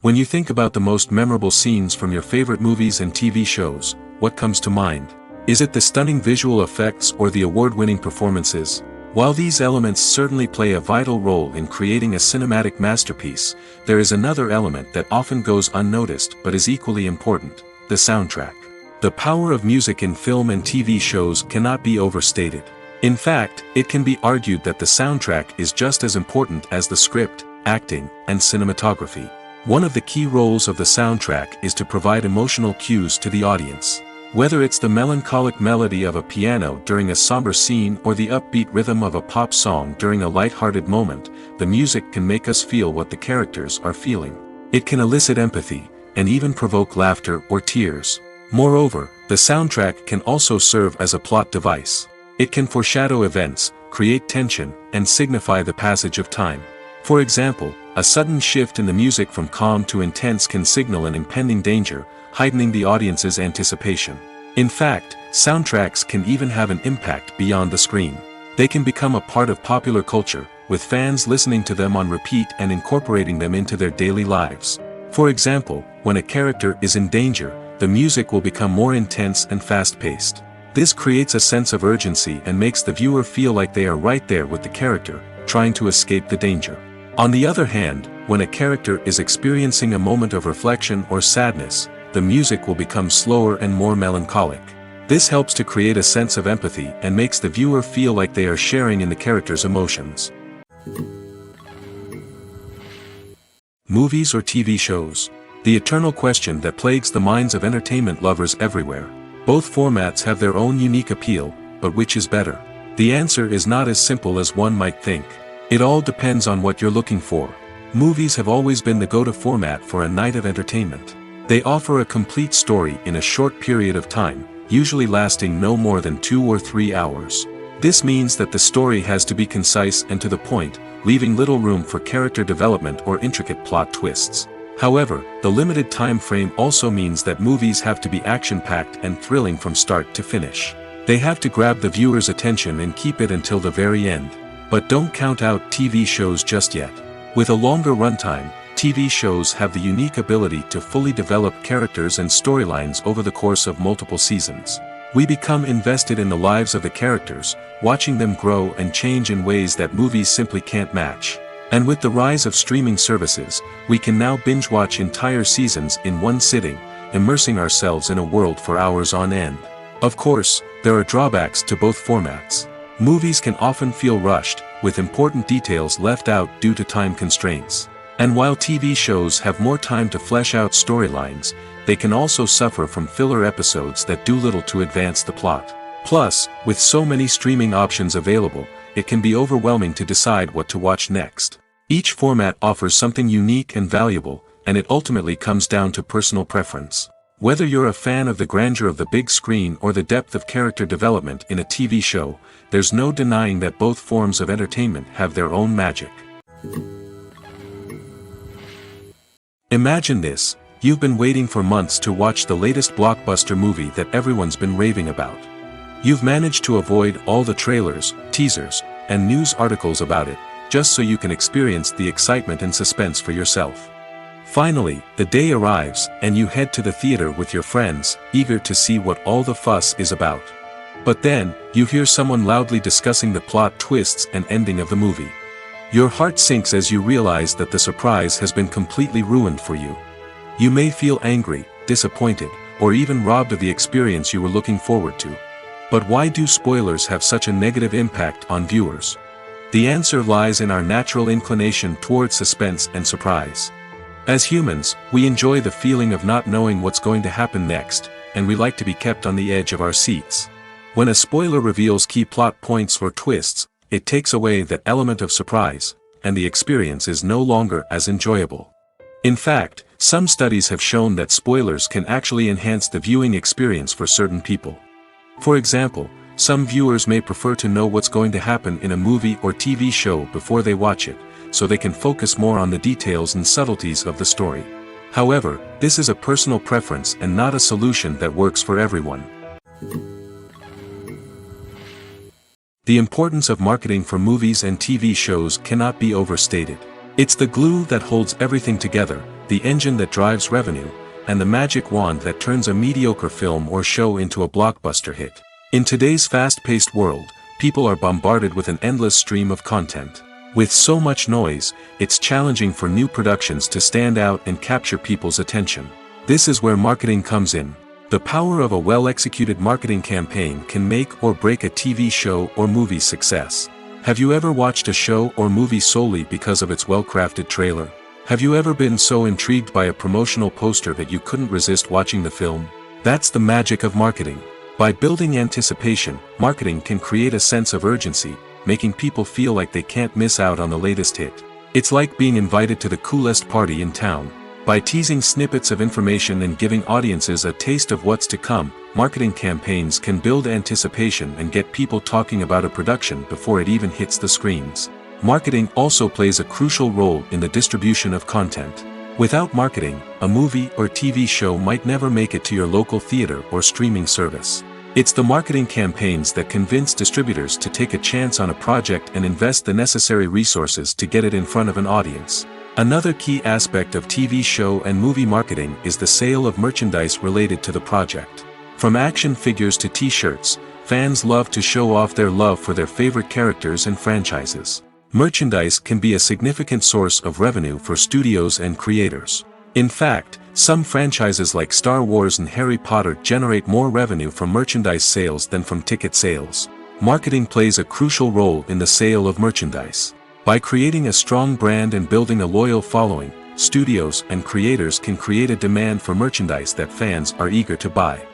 When you think about the most memorable scenes from your favorite movies and TV shows, what comes to mind? Is it the stunning visual effects or the award-winning performances? While these elements certainly play a vital role in creating a cinematic masterpiece, there is another element that often goes unnoticed but is equally important: the soundtrack. The power of music in film and TV shows cannot be overstated. In fact, it can be argued that the soundtrack is just as important as the script, acting, and cinematography. One of the key roles of the soundtrack is to provide emotional cues to the audience. Whether it's the melancholic melody of a piano during a somber scene or the upbeat rhythm of a pop song during a light-hearted moment, the music can make us feel what the characters are feeling. It can elicit empathy, and even provoke laughter or tears. Moreover, the soundtrack can also serve as a plot device. It can foreshadow events, create tension, and signify the passage of time. For example, a sudden shift in the music from calm to intense can signal an impending danger, heightening the audience's anticipation. In fact, soundtracks can even have an impact beyond the screen. They can become a part of popular culture, with fans listening to them on repeat and incorporating them into their daily lives. For example, when a character is in danger, the music will become more intense and fast-paced. This creates a sense of urgency and makes the viewer feel like they are right there with the character, trying to escape the danger. On the other hand, when a character is experiencing a moment of reflection or sadness, the music will become slower and more melancholic. This helps to create a sense of empathy and makes the viewer feel like they are sharing in the character's emotions. Movies or TV shows? The eternal question that plagues the minds of entertainment lovers everywhere. Both formats have their own unique appeal, but which is better? The answer is not as simple as one might think. It all depends on what you're looking for. Movies have always been the go-to format for a night of entertainment. They offer a complete story in a short period of time, usually lasting no more than 2 or 3 hours. This means that the story has to be concise and to the point, leaving little room for character development or intricate plot twists. However, the limited time frame also means that movies have to be action-packed and thrilling from start to finish. They have to grab the viewer's attention and keep it until the very end. But don't count out TV shows just yet. With a longer runtime, TV shows have the unique ability to fully develop characters and storylines over the course of multiple seasons. We become invested in the lives of the characters, watching them grow and change in ways that movies simply can't match. And with the rise of streaming services, we can now binge-watch entire seasons in one sitting, immersing ourselves in a world for hours on end. Of course, there are drawbacks to both formats. Movies can often feel rushed, with important details left out due to time constraints. And while TV shows have more time to flesh out storylines, they can also suffer from filler episodes that do little to advance the plot. Plus, with so many streaming options available, it can be overwhelming to decide what to watch next. Each format offers something unique and valuable, and it ultimately comes down to personal preference. Whether you're a fan of the grandeur of the big screen or the depth of character development in a TV show, there's no denying that both forms of entertainment have their own magic. Imagine this: you've been waiting for months to watch the latest blockbuster movie that everyone's been raving about. You've managed to avoid all the trailers, teasers, and news articles about it, just so you can experience the excitement and suspense for yourself. Finally, the day arrives, and you head to the theater with your friends, eager to see what all the fuss is about. But then, you hear someone loudly discussing the plot twists and ending of the movie. Your heart sinks as you realize that the surprise has been completely ruined for you. You may feel angry, disappointed, or even robbed of the experience you were looking forward to. But why do spoilers have such a negative impact on viewers? The answer lies in our natural inclination toward suspense and surprise. As humans, we enjoy the feeling of not knowing what's going to happen next, and we like to be kept on the edge of our seats. When a spoiler reveals key plot points or twists, it takes away that element of surprise, and the experience is no longer as enjoyable. In fact, some studies have shown that spoilers can actually enhance the viewing experience for certain people. For example, some viewers may prefer to know what's going to happen in a movie or TV show before they watch it, so they can focus more on the details and subtleties of the story. However, this is a personal preference and not a solution that works for everyone. The importance of marketing for movies and TV shows cannot be overstated. It's the glue that holds everything together, the engine that drives revenue, and the magic wand that turns a mediocre film or show into a blockbuster hit. In today's fast-paced world, people are bombarded with an endless stream of content. With so much noise, it's challenging for new productions to stand out and capture people's attention. This is where marketing comes in. The power of a well-executed marketing campaign can make or break a TV show or movie's success. Have you ever watched a show or movie solely because of its well-crafted trailer? Have you ever been so intrigued by a promotional poster that you couldn't resist watching the film? That's the magic of marketing. By building anticipation, marketing can create a sense of urgency, making people feel like they can't miss out on the latest hit. It's like being invited to the coolest party in town. By teasing snippets of information and giving audiences a taste of what's to come, marketing campaigns can build anticipation and get people talking about a production before it even hits the screens. Marketing also plays a crucial role in the distribution of content. Without marketing, a movie or TV show might never make it to your local theater or streaming service. It's the marketing campaigns that convince distributors to take a chance on a project and invest the necessary resources to get it in front of an audience. Another key aspect of TV show and movie marketing is the sale of merchandise related to the project. From action figures to t-shirts, fans love to show off their love for their favorite characters and franchises. Merchandise can be a significant source of revenue for studios and creators. In fact, some franchises like Star Wars and Harry Potter generate more revenue from merchandise sales than from ticket sales. Marketing plays a crucial role in the sale of merchandise. By creating a strong brand and building a loyal following, studios and creators can create a demand for merchandise that fans are eager to buy.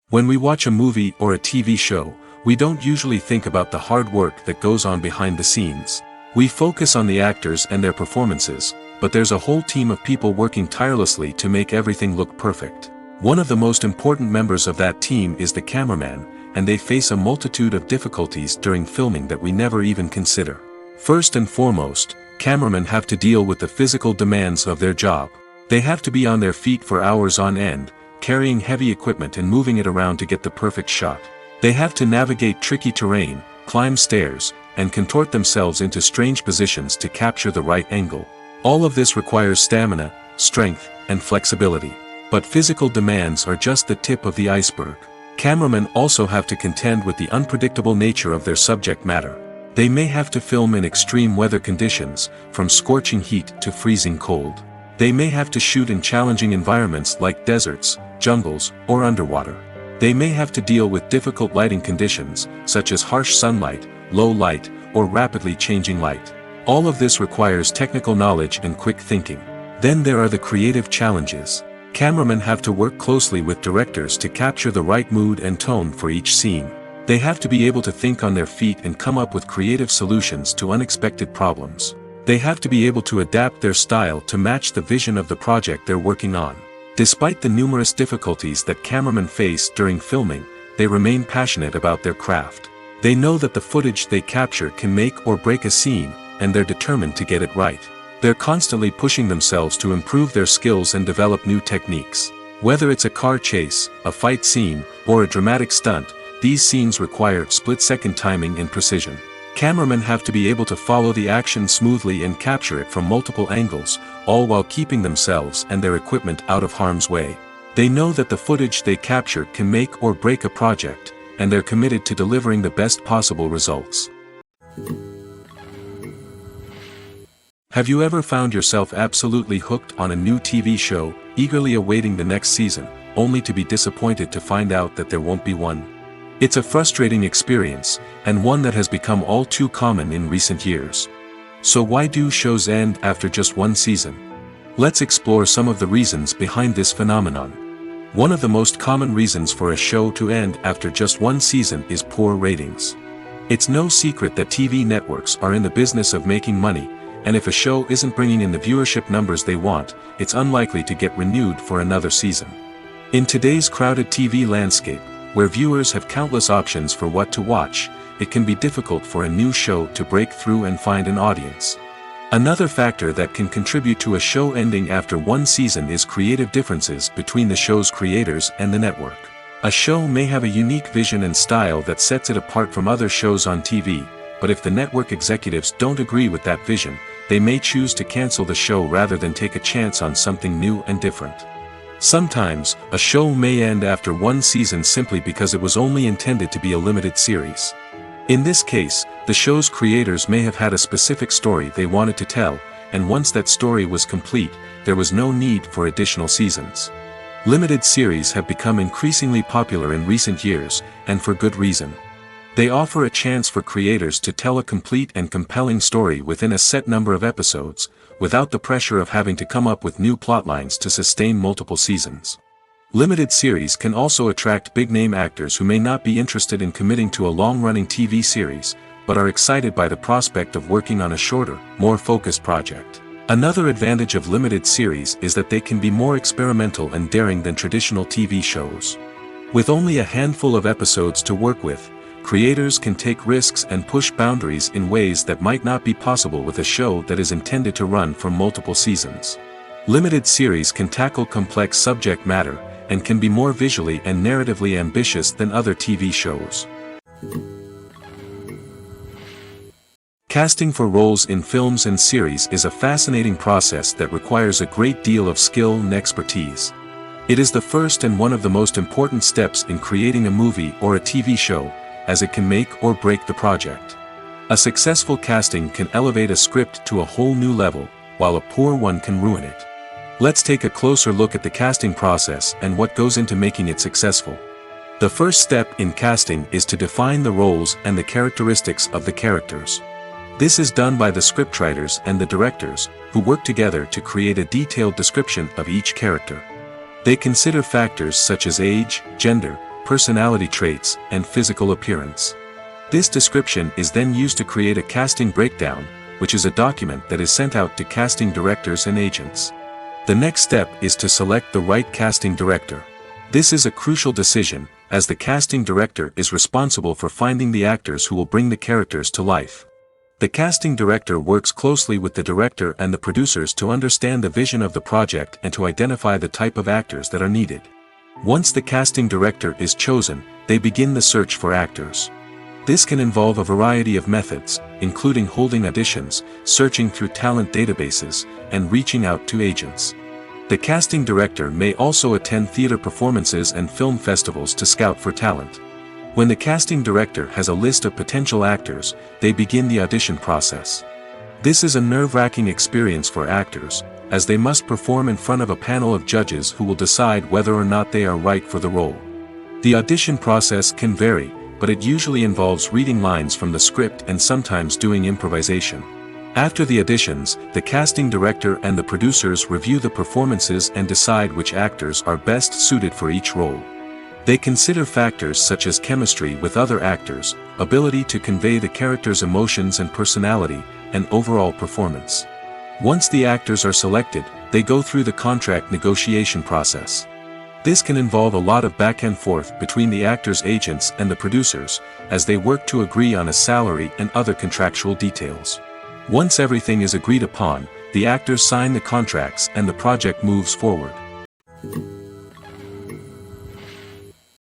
When we watch a movie or a TV show, we don't usually think about the hard work that goes on behind the scenes. We focus on the actors and their performances, but there's a whole team of people working tirelessly to make everything look perfect. One of the most important members of that team is the cameraman, and they face a multitude of difficulties during filming that we never even consider. First and foremost, cameramen have to deal with the physical demands of their job. They have to be on their feet for hours on end, carrying heavy equipment and moving it around to get the perfect shot. They have to navigate tricky terrain, climb stairs, and contort themselves into strange positions to capture the right angle. All of this requires stamina, strength, and flexibility. But physical demands are just the tip of the iceberg. Cameramen also have to contend with the unpredictable nature of their subject matter. They may have to film in extreme weather conditions, from scorching heat to freezing cold. They may have to shoot in challenging environments like deserts, jungles, or underwater. They may have to deal with difficult lighting conditions, such as harsh sunlight, low light, or rapidly changing light. All of this requires technical knowledge and quick thinking. Then there are the creative challenges. Cameramen have to work closely with directors to capture the right mood and tone for each scene. They have to be able to think on their feet and come up with creative solutions to unexpected problems. They have to be able to adapt their style to match the vision of the project they're working on. Despite the numerous difficulties that cameramen face during filming, they remain passionate about their craft. They know that the footage they capture can make or break a scene, and they're determined to get it right. They're constantly pushing themselves to improve their skills and develop new techniques. Whether it's a car chase, a fight scene, or a dramatic stunt, these scenes require split-second timing and precision. Cameramen have to be able to follow the action smoothly and capture it from multiple angles, all while keeping themselves and their equipment out of harm's way. They know that the footage they capture can make or break a project, and they're committed to delivering the best possible results. Have you ever found yourself absolutely hooked on a new TV show, eagerly awaiting the next season, only to be disappointed to find out that there won't be one? It's a frustrating experience, and one that has become all too common in recent years. So why do shows end after just one season? Let's explore some of the reasons behind this phenomenon. One of the most common reasons for a show to end after just one season is poor ratings. It's no secret that TV networks are in the business of making money, and if a show isn't bringing in the viewership numbers they want, it's unlikely to get renewed for another season. In today's crowded TV landscape, where viewers have countless options for what to watch, it can be difficult for a new show to break through and find an audience. Another factor that can contribute to a show ending after one season is creative differences between the show's creators and the network. A show may have a unique vision and style that sets it apart from other shows on TV, but if the network executives don't agree with that vision, they may choose to cancel the show rather than take a chance on something new and different. Sometimes, a show may end after one season simply because it was only intended to be a limited series. In this case, the show's creators may have had a specific story they wanted to tell, and once that story was complete, there was no need for additional seasons. Limited series have become increasingly popular in recent years, and for good reason. They offer a chance for creators to tell a complete and compelling story within a set number of episodes, without the pressure of having to come up with new plotlines to sustain multiple seasons. Limited series can also attract big-name actors who may not be interested in committing to a long-running TV series, but are excited by the prospect of working on a shorter, more focused project. Another advantage of limited series is that they can be more experimental and daring than traditional TV shows. With only a handful of episodes to work with, creators can take risks and push boundaries in ways that might not be possible with a show that is intended to run for multiple seasons. Limited series can tackle complex subject matter, and can be more visually and narratively ambitious than other TV shows. Casting for roles in films and series is a fascinating process that requires a great deal of skill and expertise. It is the first and one of the most important steps in creating a movie or a TV show, as it can make or break the project. A successful casting can elevate a script to a whole new level, while a poor one can ruin it. Let's take a closer look at the casting process and what goes into making it successful. The first step in casting is to define the roles and the characteristics of the characters. This is done by the scriptwriters and the directors, who work together to create a detailed description of each character. They consider factors such as age, gender, personality traits, and physical appearance. This description is then used to create a casting breakdown, which is a document that is sent out to casting directors and agents. The next step is to select the right casting director. This is a crucial decision, as the casting director is responsible for finding the actors who will bring the characters to life. The casting director works closely with the director and the producers to understand the vision of the project and to identify the type of actors that are needed. Once the casting director is chosen, they begin the search for actors. This can involve a variety of methods, including holding auditions, searching through talent databases, and reaching out to agents. The casting director may also attend theater performances and film festivals to scout for talent. When the casting director has a list of potential actors, they begin the audition process. This is a nerve-wracking experience for actors, as they must perform in front of a panel of judges who will decide whether or not they are right for the role. The audition process can vary, but it usually involves reading lines from the script and sometimes doing improvisation. After the auditions, the casting director and the producers review the performances and decide which actors are best suited for each role. They consider factors such as chemistry with other actors, ability to convey the character's emotions and personality, and overall performance. Once the actors are selected, they go through the contract negotiation process. This can involve a lot of back and forth between the actors' agents and the producers, as they work to agree on a salary and other contractual details. Once everything is agreed upon, the actors sign the contracts and the project moves forward.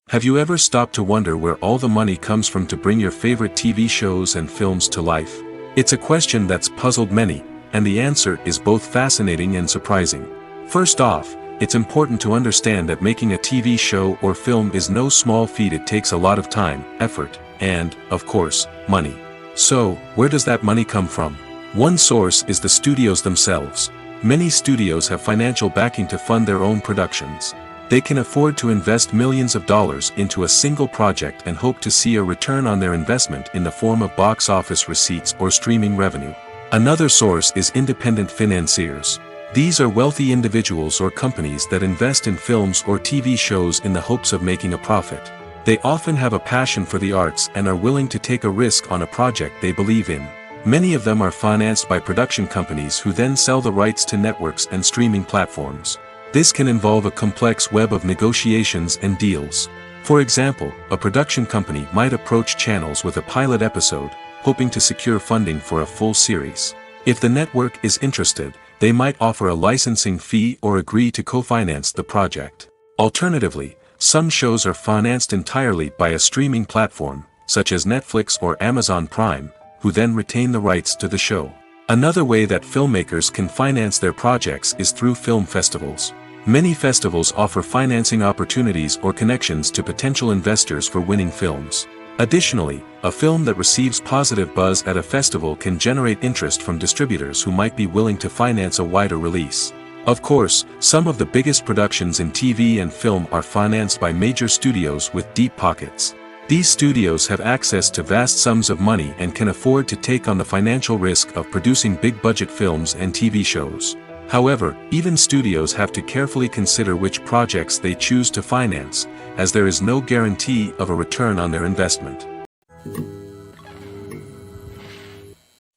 Have you ever stopped to wonder where all the money comes from to bring your favorite TV shows and films to life? It's a question that's puzzled many, and the answer is both fascinating and surprising. First off, it's important to understand that making a TV show or film is no small feat. It takes a lot of time, effort, and, of course, money. So, where does that money come from? One source is the studios themselves. Many studios have financial backing to fund their own productions. They can afford to invest millions of dollars into a single project and hope to see a return on their investment in the form of box office receipts or streaming revenue. Another source is independent financiers. These are wealthy individuals or companies that invest in films or TV shows in the hopes of making a profit. They often have a passion for the arts and are willing to take a risk on a project they believe in. Many of them are financed by production companies who then sell the rights to networks and streaming platforms. This can involve a complex web of negotiations and deals. For example, a production company might approach channels with a pilot episode, hoping to secure funding for a full series. If the network is interested, they might offer a licensing fee or agree to co-finance the project. Alternatively, some shows are financed entirely by a streaming platform, such as Netflix or Amazon Prime, who then retain the rights to the show. Another way that filmmakers can finance their projects is through film festivals. Many festivals offer financing opportunities or connections to potential investors for winning films. Additionally, a film that receives positive buzz at a festival can generate interest from distributors who might be willing to finance a wider release. Of course, some of the biggest productions in TV and film are financed by major studios with deep pockets. These studios have access to vast sums of money and can afford to take on the financial risk of producing big-budget films and TV shows. However, even studios have to carefully consider which projects they choose to finance, as there is no guarantee of a return on their investment.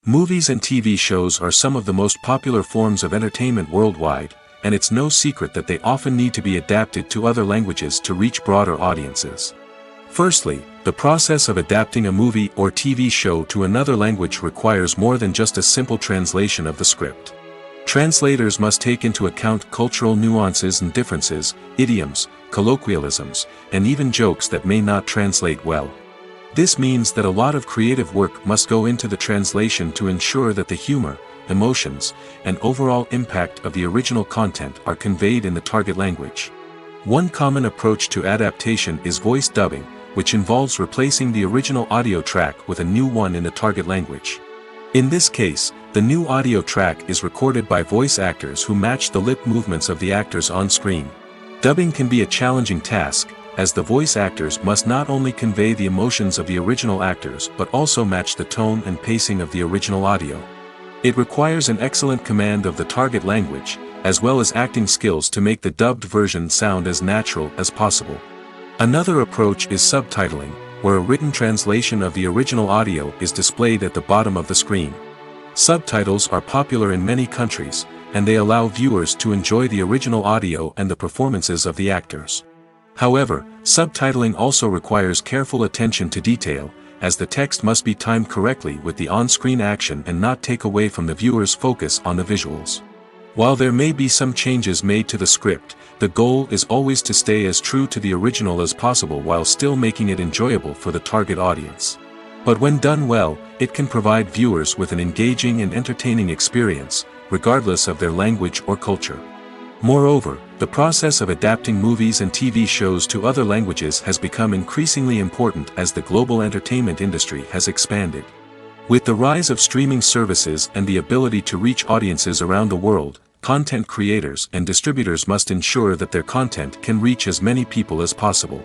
Movies and TV shows are some of the most popular forms of entertainment worldwide, and it's no secret that they often need to be adapted to other languages to reach broader audiences. Firstly, the process of adapting a movie or TV show to another language requires more than just a simple translation of the script. Translators must take into account cultural nuances and differences, idioms, colloquialisms, and even jokes that may not translate well. This means that a lot of creative work must go into the translation to ensure that the humor, emotions, and overall impact of the original content are conveyed in the target language. One common approach to adaptation is voice dubbing, which involves replacing the original audio track with a new one in the target language. In this case, the new audio track is recorded by voice actors who match the lip movements of the actors on screen. Dubbing can be a challenging task, as the voice actors must not only convey the emotions of the original actors but also match the tone and pacing of the original audio. It requires an excellent command of the target language, as well as acting skills to make the dubbed version sound as natural as possible. Another approach is subtitling, where a written translation of the original audio is displayed at the bottom of the screen. Subtitles are popular in many countries, and they allow viewers to enjoy the original audio and the performances of the actors. However, subtitling also requires careful attention to detail, as the text must be timed correctly with the on-screen action and not take away from the viewer's focus on the visuals. While there may be some changes made to the script, the goal is always to stay as true to the original as possible while still making it enjoyable for the target audience. But when done well, it can provide viewers with an engaging and entertaining experience, regardless of their language or culture. Moreover, the process of adapting movies and TV shows to other languages has become increasingly important as the global entertainment industry has expanded. With the rise of streaming services and the ability to reach audiences around the world, content creators and distributors must ensure that their content can reach as many people as possible.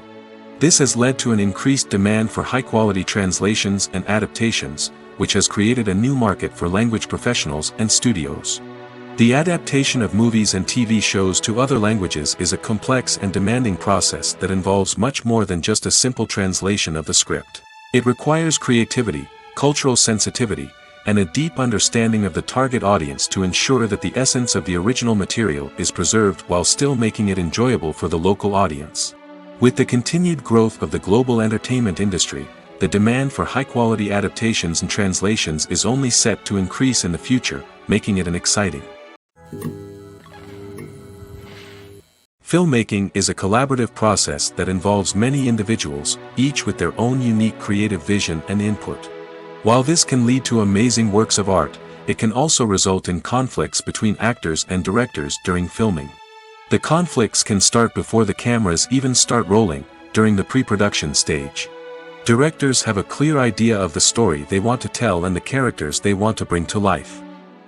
This has led to an increased demand for high-quality translations and adaptations, which has created a new market for language professionals and studios. The adaptation of movies and TV shows to other languages is a complex and demanding process that involves much more than just a simple translation of the script. It requires creativity, cultural sensitivity, and a deep understanding of the target audience to ensure that the essence of the original material is preserved while still making it enjoyable for the local audience. With the continued growth of the global entertainment industry, the demand for high-quality adaptations and translations is only set to increase in the future, making it an exciting. Filmmaking is a collaborative process that involves many individuals, each with their own unique creative vision and input. While this can lead to amazing works of art, it can also result in conflicts between actors and directors during filming. The conflicts can start before the cameras even start rolling, during the pre-production stage. Directors have a clear idea of the story they want to tell and the characters they want to bring to life.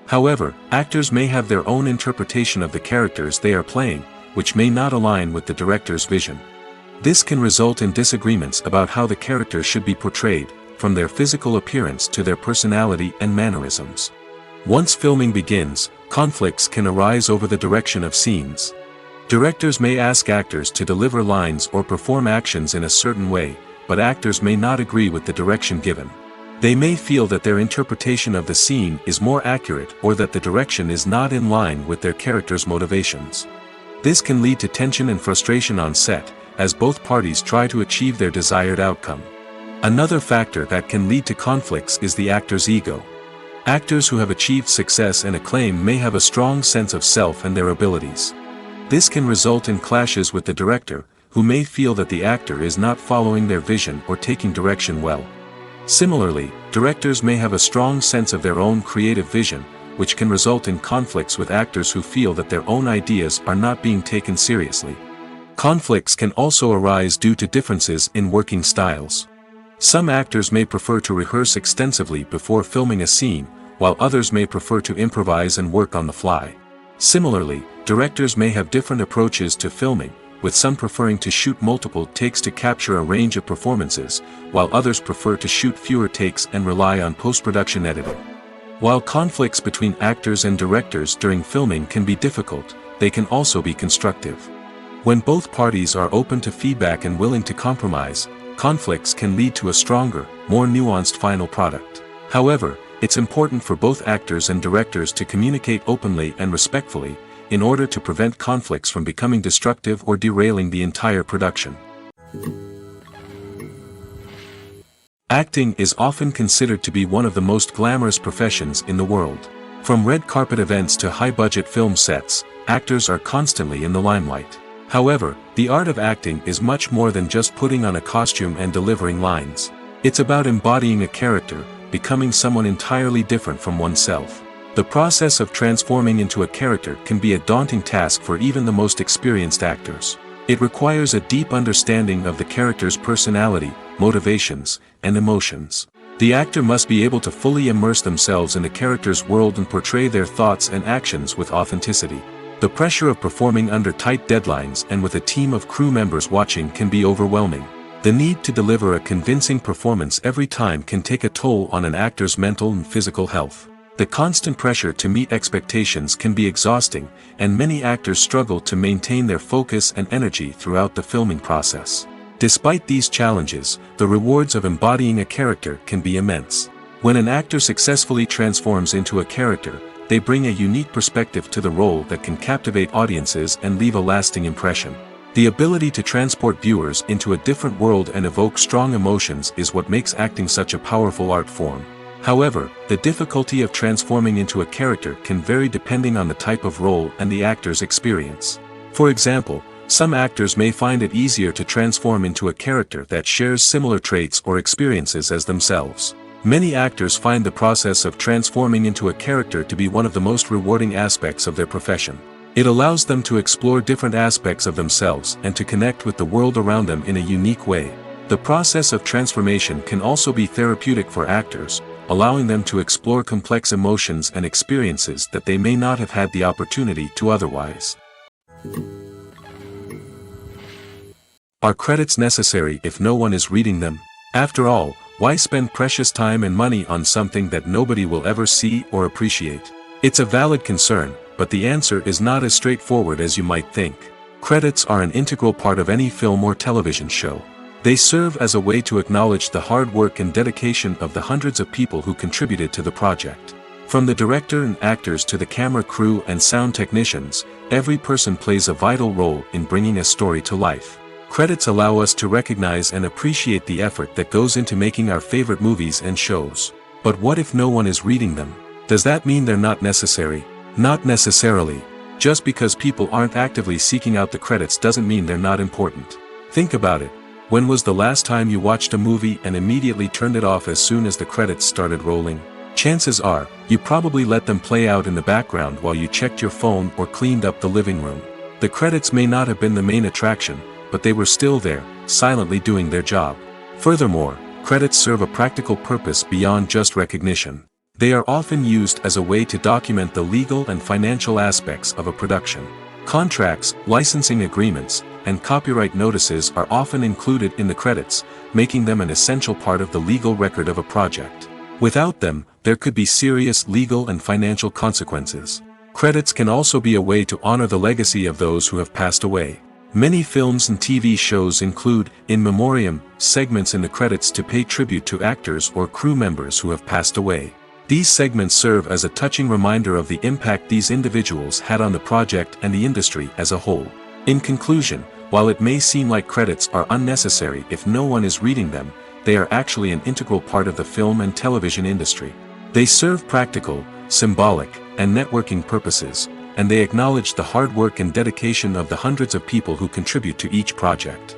However, actors may have their own interpretation of the characters they are playing, which may not align with the director's vision. This can result in disagreements about how the character should be portrayed, from their physical appearance to their personality and mannerisms. Once filming begins, conflicts can arise over the direction of scenes. Directors may ask actors to deliver lines or perform actions in a certain way, but actors may not agree with the direction given. They may feel that their interpretation of the scene is more accurate or that the direction is not in line with their character's motivations. This can lead to tension and frustration on set, as both parties try to achieve their desired outcome. Another factor that can lead to conflicts is the actor's ego. Actors who have achieved success and acclaim may have a strong sense of self and their abilities. This can result in clashes with the director, who may feel that the actor is not following their vision or taking direction well. Similarly, directors may have a strong sense of their own creative vision, which can result in conflicts with actors who feel that their own ideas are not being taken seriously. Conflicts can also arise due to differences in working styles. Some actors may prefer to rehearse extensively before filming a scene, while others may prefer to improvise and work on the fly. Similarly, directors may have different approaches to filming, with some preferring to shoot multiple takes to capture a range of performances, while others prefer to shoot fewer takes and rely on post-production editing. While conflicts between actors and directors during filming can be difficult, they can also be constructive. When both parties are open to feedback and willing to compromise, conflicts can lead to a stronger, more nuanced final product. However, it's important for both actors and directors to communicate openly and respectfully, in order to prevent conflicts from becoming destructive or derailing the entire production. Acting is often considered to be one of the most glamorous professions in the world. From red carpet events to high-budget film sets, actors are constantly in the limelight. However, the art of acting is much more than just putting on a costume and delivering lines. It's about embodying a character, becoming someone entirely different from oneself. The process of transforming into a character can be a daunting task for even the most experienced actors. It requires a deep understanding of the character's personality, motivations, and emotions. The actor must be able to fully immerse themselves in the character's world and portray their thoughts and actions with authenticity. The pressure of performing under tight deadlines and with a team of crew members watching can be overwhelming. The need to deliver a convincing performance every time can take a toll on an actor's mental and physical health. The constant pressure to meet expectations can be exhausting, and many actors struggle to maintain their focus and energy throughout the filming process. Despite these challenges, the rewards of embodying a character can be immense. When an actor successfully transforms into a character, they bring a unique perspective to the role that can captivate audiences and leave a lasting impression. The ability to transport viewers into a different world and evoke strong emotions is what makes acting such a powerful art form. However, the difficulty of transforming into a character can vary depending on the type of role and the actor's experience. For example, some actors may find it easier to transform into a character that shares similar traits or experiences as themselves. Many actors find the process of transforming into a character to be one of the most rewarding aspects of their profession. It allows them to explore different aspects of themselves and to connect with the world around them in a unique way. The process of transformation can also be therapeutic for actors, allowing them to explore complex emotions and experiences that they may not have had the opportunity to otherwise. Are credits necessary if no one is reading them? After all, why spend precious time and money on something that nobody will ever see or appreciate? It's a valid concern, but the answer is not as straightforward as you might think. Credits are an integral part of any film or television show. They serve as a way to acknowledge the hard work and dedication of the hundreds of people who contributed to the project. From the director and actors to the camera crew and sound technicians, every person plays a vital role in bringing a story to life. Credits allow us to recognize and appreciate the effort that goes into making our favorite movies and shows. But what if no one is reading them? Does that mean they're not necessary? Not necessarily. Just because people aren't actively seeking out the credits doesn't mean they're not important. Think about it. When was the last time you watched a movie and immediately turned it off as soon as the credits started rolling? Chances are, you probably let them play out in the background while you checked your phone or cleaned up the living room. The credits may not have been the main attraction, but they were still there, silently doing their job. Furthermore, credits serve a practical purpose beyond just recognition. They are often used as a way to document the legal and financial aspects of a production. Contracts, licensing agreements, and copyright notices are often included in the credits, making them an essential part of the legal record of a project. Without them, there could be serious legal and financial consequences. Credits can also be a way to honor the legacy of those who have passed away. Many films and TV shows include, in memoriam, segments in the credits to pay tribute to actors or crew members who have passed away. These segments serve as a touching reminder of the impact these individuals had on the project and the industry as a whole. In conclusion, while it may seem like credits are unnecessary if no one is reading them, they are actually an integral part of the film and television industry. They serve practical, symbolic, and networking purposes, and they acknowledge the hard work and dedication of the hundreds of people who contribute to each project.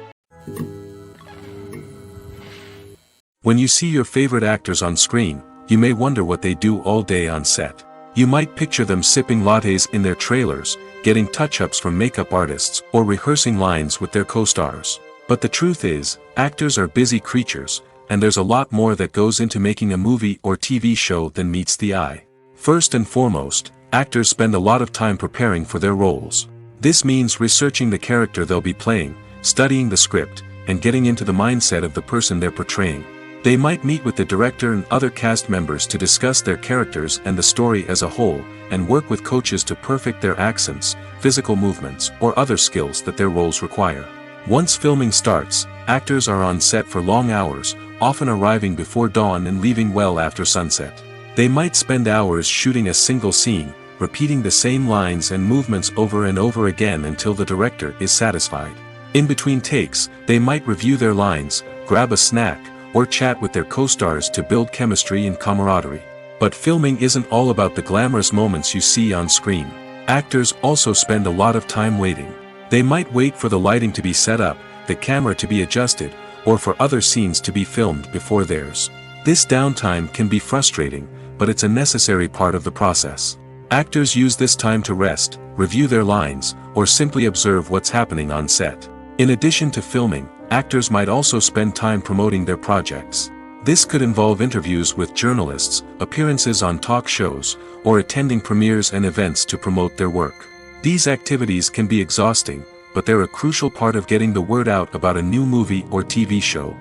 When you see your favorite actors on screen, you may wonder what they do all day on set. You might picture them sipping lattes in their trailers, getting touch-ups from makeup artists, or rehearsing lines with their co-stars. But the truth is, actors are busy creatures, and there's a lot more that goes into making a movie or TV show than meets the eye. First and foremost, actors spend a lot of time preparing for their roles. This means researching the character they'll be playing, studying the script, and getting into the mindset of the person they're portraying. They might meet with the director and other cast members to discuss their characters and the story as a whole, and work with coaches to perfect their accents, physical movements, or other skills that their roles require. Once filming starts, actors are on set for long hours, often arriving before dawn and leaving well after sunset. They might spend hours shooting a single scene, repeating the same lines and movements over and over again until the director is satisfied. In between takes, they might review their lines, grab a snack, or chat with their co-stars to build chemistry and camaraderie. But filming isn't all about the glamorous moments you see on screen. Actors also spend a lot of time waiting. They might wait for the lighting to be set up, the camera to be adjusted, or for other scenes to be filmed before theirs. This downtime can be frustrating, but it's a necessary part of the process. Actors use this time to rest, review their lines, or simply observe what's happening on set. In addition to filming, actors might also spend time promoting their projects. This could involve interviews with journalists, appearances on talk shows, or attending premieres and events to promote their work. These activities can be exhausting, but they're a crucial part of getting the word out about a new movie or TV show.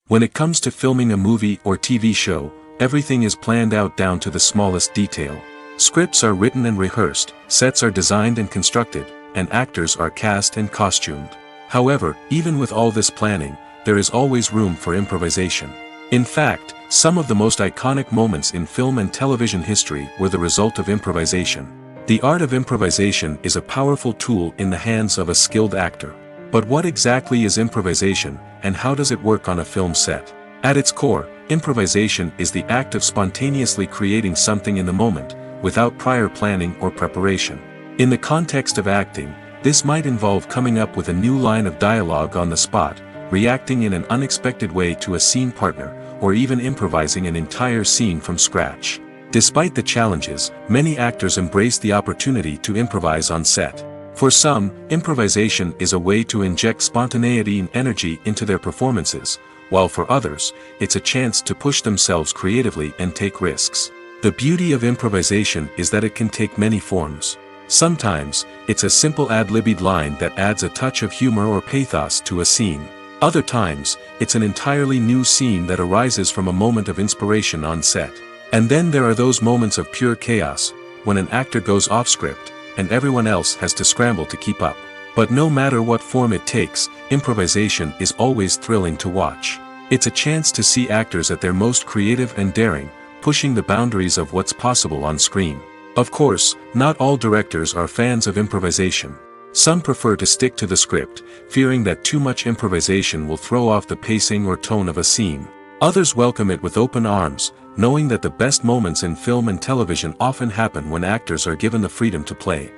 When it comes to filming a movie or TV show, everything is planned out down to the smallest detail. Scripts are written and rehearsed, sets are designed and constructed, and actors are cast and costumed. However, even with all this planning, there is always room for improvisation. In fact, some of the most iconic moments in film and television history were the result of improvisation. The art of improvisation is a powerful tool in the hands of a skilled actor. But what exactly is improvisation, and how does it work on a film set? At its core, improvisation is the act of spontaneously creating something in the moment, without prior planning or preparation. In the context of acting, this might involve coming up with a new line of dialogue on the spot, reacting in an unexpected way to a scene partner, or even improvising an entire scene from scratch. Despite the challenges, many actors embrace the opportunity to improvise on set. For some, improvisation is a way to inject spontaneity and energy into their performances, while for others, it's a chance to push themselves creatively and take risks. The beauty of improvisation is that it can take many forms. Sometimes, it's a simple ad-libbed line that adds a touch of humor or pathos to a scene. Other times, it's an entirely new scene that arises from a moment of inspiration on set. And then there are those moments of pure chaos, when an actor goes off script, and everyone else has to scramble to keep up. But no matter what form it takes, improvisation is always thrilling to watch. It's a chance to see actors at their most creative and daring, pushing the boundaries of what's possible on screen. Of course, not all directors are fans of improvisation. Some prefer to stick to the script, fearing that too much improvisation will throw off the pacing or tone of a scene. Others welcome it with open arms, knowing that the best moments in film and television often happen when actors are given the freedom to play.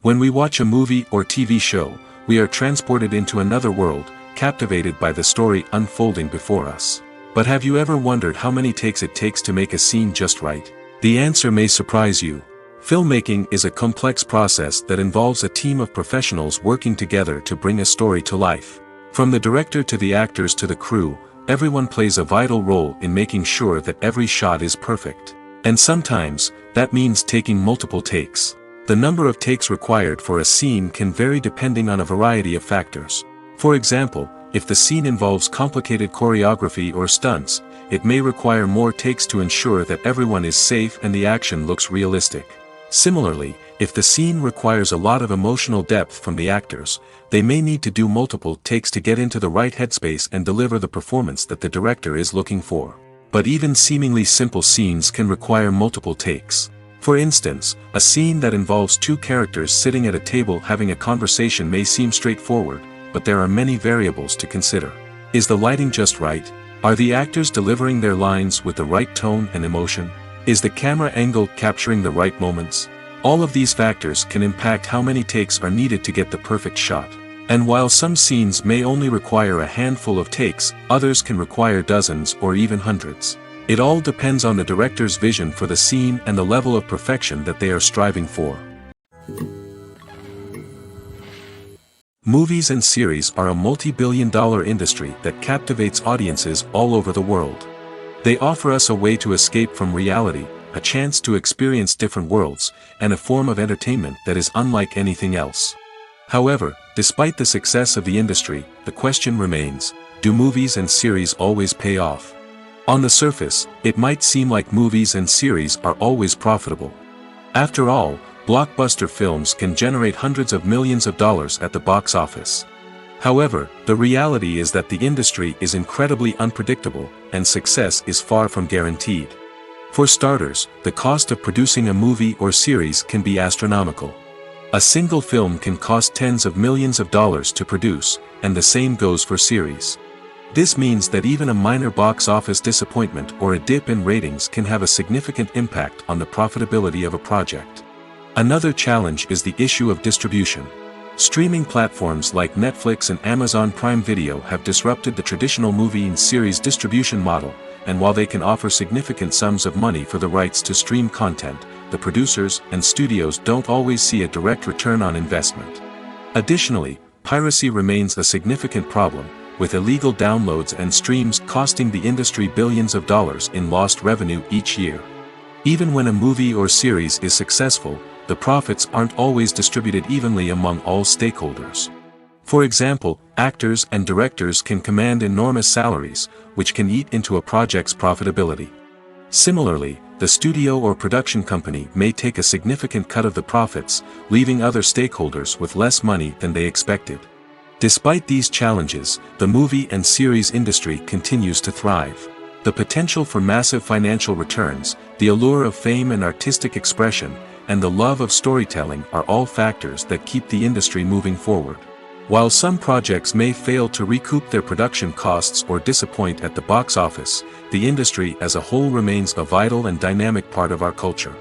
When we watch a movie or TV show, we are transported into another world, captivated by the story unfolding before us. But have you ever wondered how many takes it takes to make a scene just right? The answer may surprise you. Filmmaking is a complex process that involves a team of professionals working together to bring a story to life. From the director to the actors to the crew, everyone plays a vital role in making sure that every shot is perfect. And sometimes, that means taking multiple takes. The number of takes required for a scene can vary depending on a variety of factors. For example, if the scene involves complicated choreography or stunts, it may require more takes to ensure that everyone is safe and the action looks realistic. Similarly, if the scene requires a lot of emotional depth from the actors, they may need to do multiple takes to get into the right headspace and deliver the performance that the director is looking for. But even seemingly simple scenes can require multiple takes. For instance, a scene that involves two characters sitting at a table having a conversation may seem straightforward, but there are many variables to consider. Is the lighting just right? Are the actors delivering their lines with the right tone and emotion? Is the camera angle capturing the right moments? All of these factors can impact how many takes are needed to get the perfect shot. And while some scenes may only require a handful of takes, others can require dozens or even hundreds. It all depends on the director's vision for the scene and the level of perfection that they are striving for. Movies and series are a multi-billion-dollar industry that captivates audiences all over the world. They offer us a way to escape from reality, a chance to experience different worlds, and a form of entertainment that is unlike anything else. However, despite the success of the industry, the question remains, do movies and series always pay off? On the surface, it might seem like movies and series are always profitable. After all, blockbuster films can generate hundreds of millions of dollars at the box office. However, the reality is that the industry is incredibly unpredictable, and success is far from guaranteed. For starters, the cost of producing a movie or series can be astronomical. A single film can cost tens of millions of dollars to produce, and the same goes for series. This means that even a minor box office disappointment or a dip in ratings can have a significant impact on the profitability of a project. Another challenge is the issue of distribution. Streaming platforms like Netflix and Amazon Prime Video have disrupted the traditional movie and series distribution model, and while they can offer significant sums of money for the rights to stream content, the producers and studios don't always see a direct return on investment. Additionally, piracy remains a significant problem, with illegal downloads and streams costing the industry billions of dollars in lost revenue each year. Even when a movie or series is successful, the profits aren't always distributed evenly among all stakeholders. For example, actors and directors can command enormous salaries, which can eat into a project's profitability. Similarly, the studio or production company may take a significant cut of the profits, leaving other stakeholders with less money than they expected. Despite these challenges, the movie and series industry continues to thrive. The potential for massive financial returns, the allure of fame and artistic expression, and the love of storytelling are all factors that keep the industry moving forward. While some projects may fail to recoup their production costs or disappoint at the box office, the industry as a whole remains a vital and dynamic part of our culture.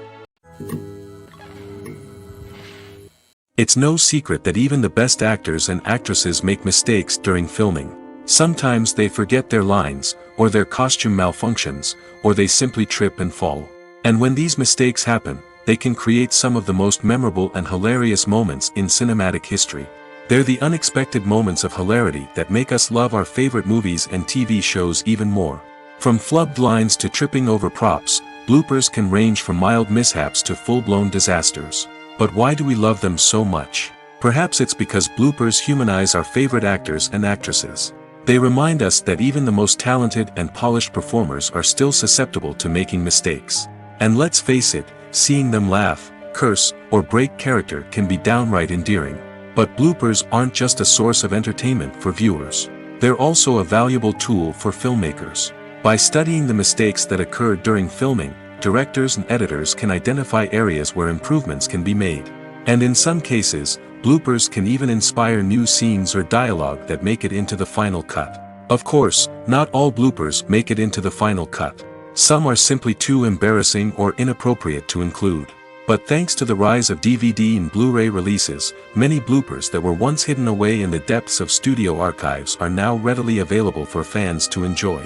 It's no secret that even the best actors and actresses make mistakes during filming. Sometimes they forget their lines, or their costume malfunctions, or they simply trip and fall. And when these mistakes happen, they can create some of the most memorable and hilarious moments in cinematic history. They're the unexpected moments of hilarity that make us love our favorite movies and TV shows even more. From flubbed lines to tripping over props, bloopers can range from mild mishaps to full-blown disasters. But why do we love them so much? Perhaps it's because bloopers humanize our favorite actors and actresses. They remind us that even the most talented and polished performers are still susceptible to making mistakes. And let's face it, seeing them laugh, curse, or break character can be downright endearing. But bloopers aren't just a source of entertainment for viewers. They're also a valuable tool for filmmakers. By studying the mistakes that occurred during filming, directors and editors can identify areas where improvements can be made. And in some cases, bloopers can even inspire new scenes or dialogue that make it into the final cut. Of course, not all bloopers make it into the final cut. Some are simply too embarrassing or inappropriate to include. But thanks to the rise of DVD and Blu-ray releases, many bloopers that were once hidden away in the depths of studio archives are now readily available for fans to enjoy.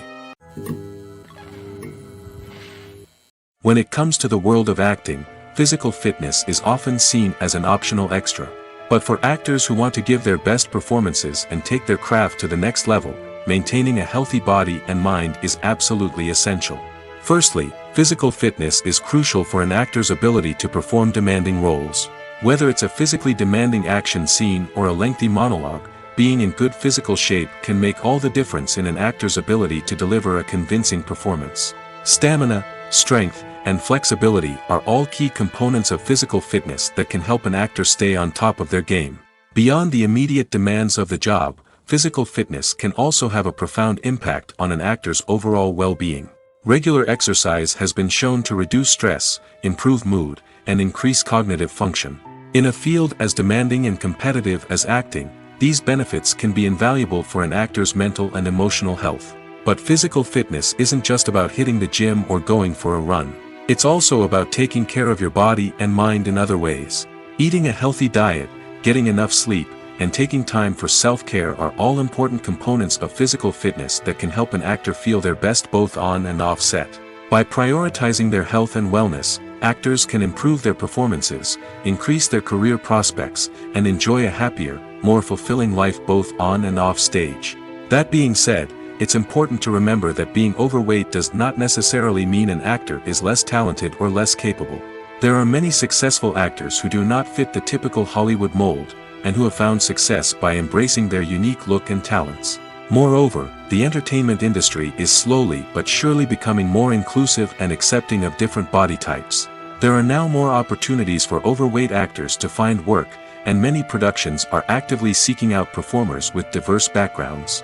When it comes to the world of acting, physical fitness is often seen as an optional extra. But for actors who want to give their best performances and take their craft to the next level, maintaining a healthy body and mind is absolutely essential. Firstly, physical fitness is crucial for an actor's ability to perform demanding roles. Whether it's a physically demanding action scene or a lengthy monologue, being in good physical shape can make all the difference in an actor's ability to deliver a convincing performance. Stamina, strength, and flexibility are all key components of physical fitness that can help an actor stay on top of their game. Beyond the immediate demands of the job, physical fitness can also have a profound impact on an actor's overall well-being. Regular exercise has been shown to reduce stress, improve mood, and increase cognitive function. In a field as demanding and competitive as acting, these benefits can be invaluable for an actor's mental and emotional health. But physical fitness isn't just about hitting the gym or going for a run. It's also about taking care of your body and mind in other ways. Eating a healthy diet, getting enough sleep, and taking time for self-care are all important components of physical fitness that can help an actor feel their best both on and off set. By prioritizing their health and wellness, actors can improve their performances, increase their career prospects, and enjoy a happier, more fulfilling life both on and off stage. That being said, it's important to remember that being overweight does not necessarily mean an actor is less talented or less capable. There are many successful actors who do not fit the typical Hollywood mold, and who have found success by embracing their unique look and talents. Moreover, the entertainment industry is slowly but surely becoming more inclusive and accepting of different body types. There are now more opportunities for overweight actors to find work, and many productions are actively seeking out performers with diverse backgrounds.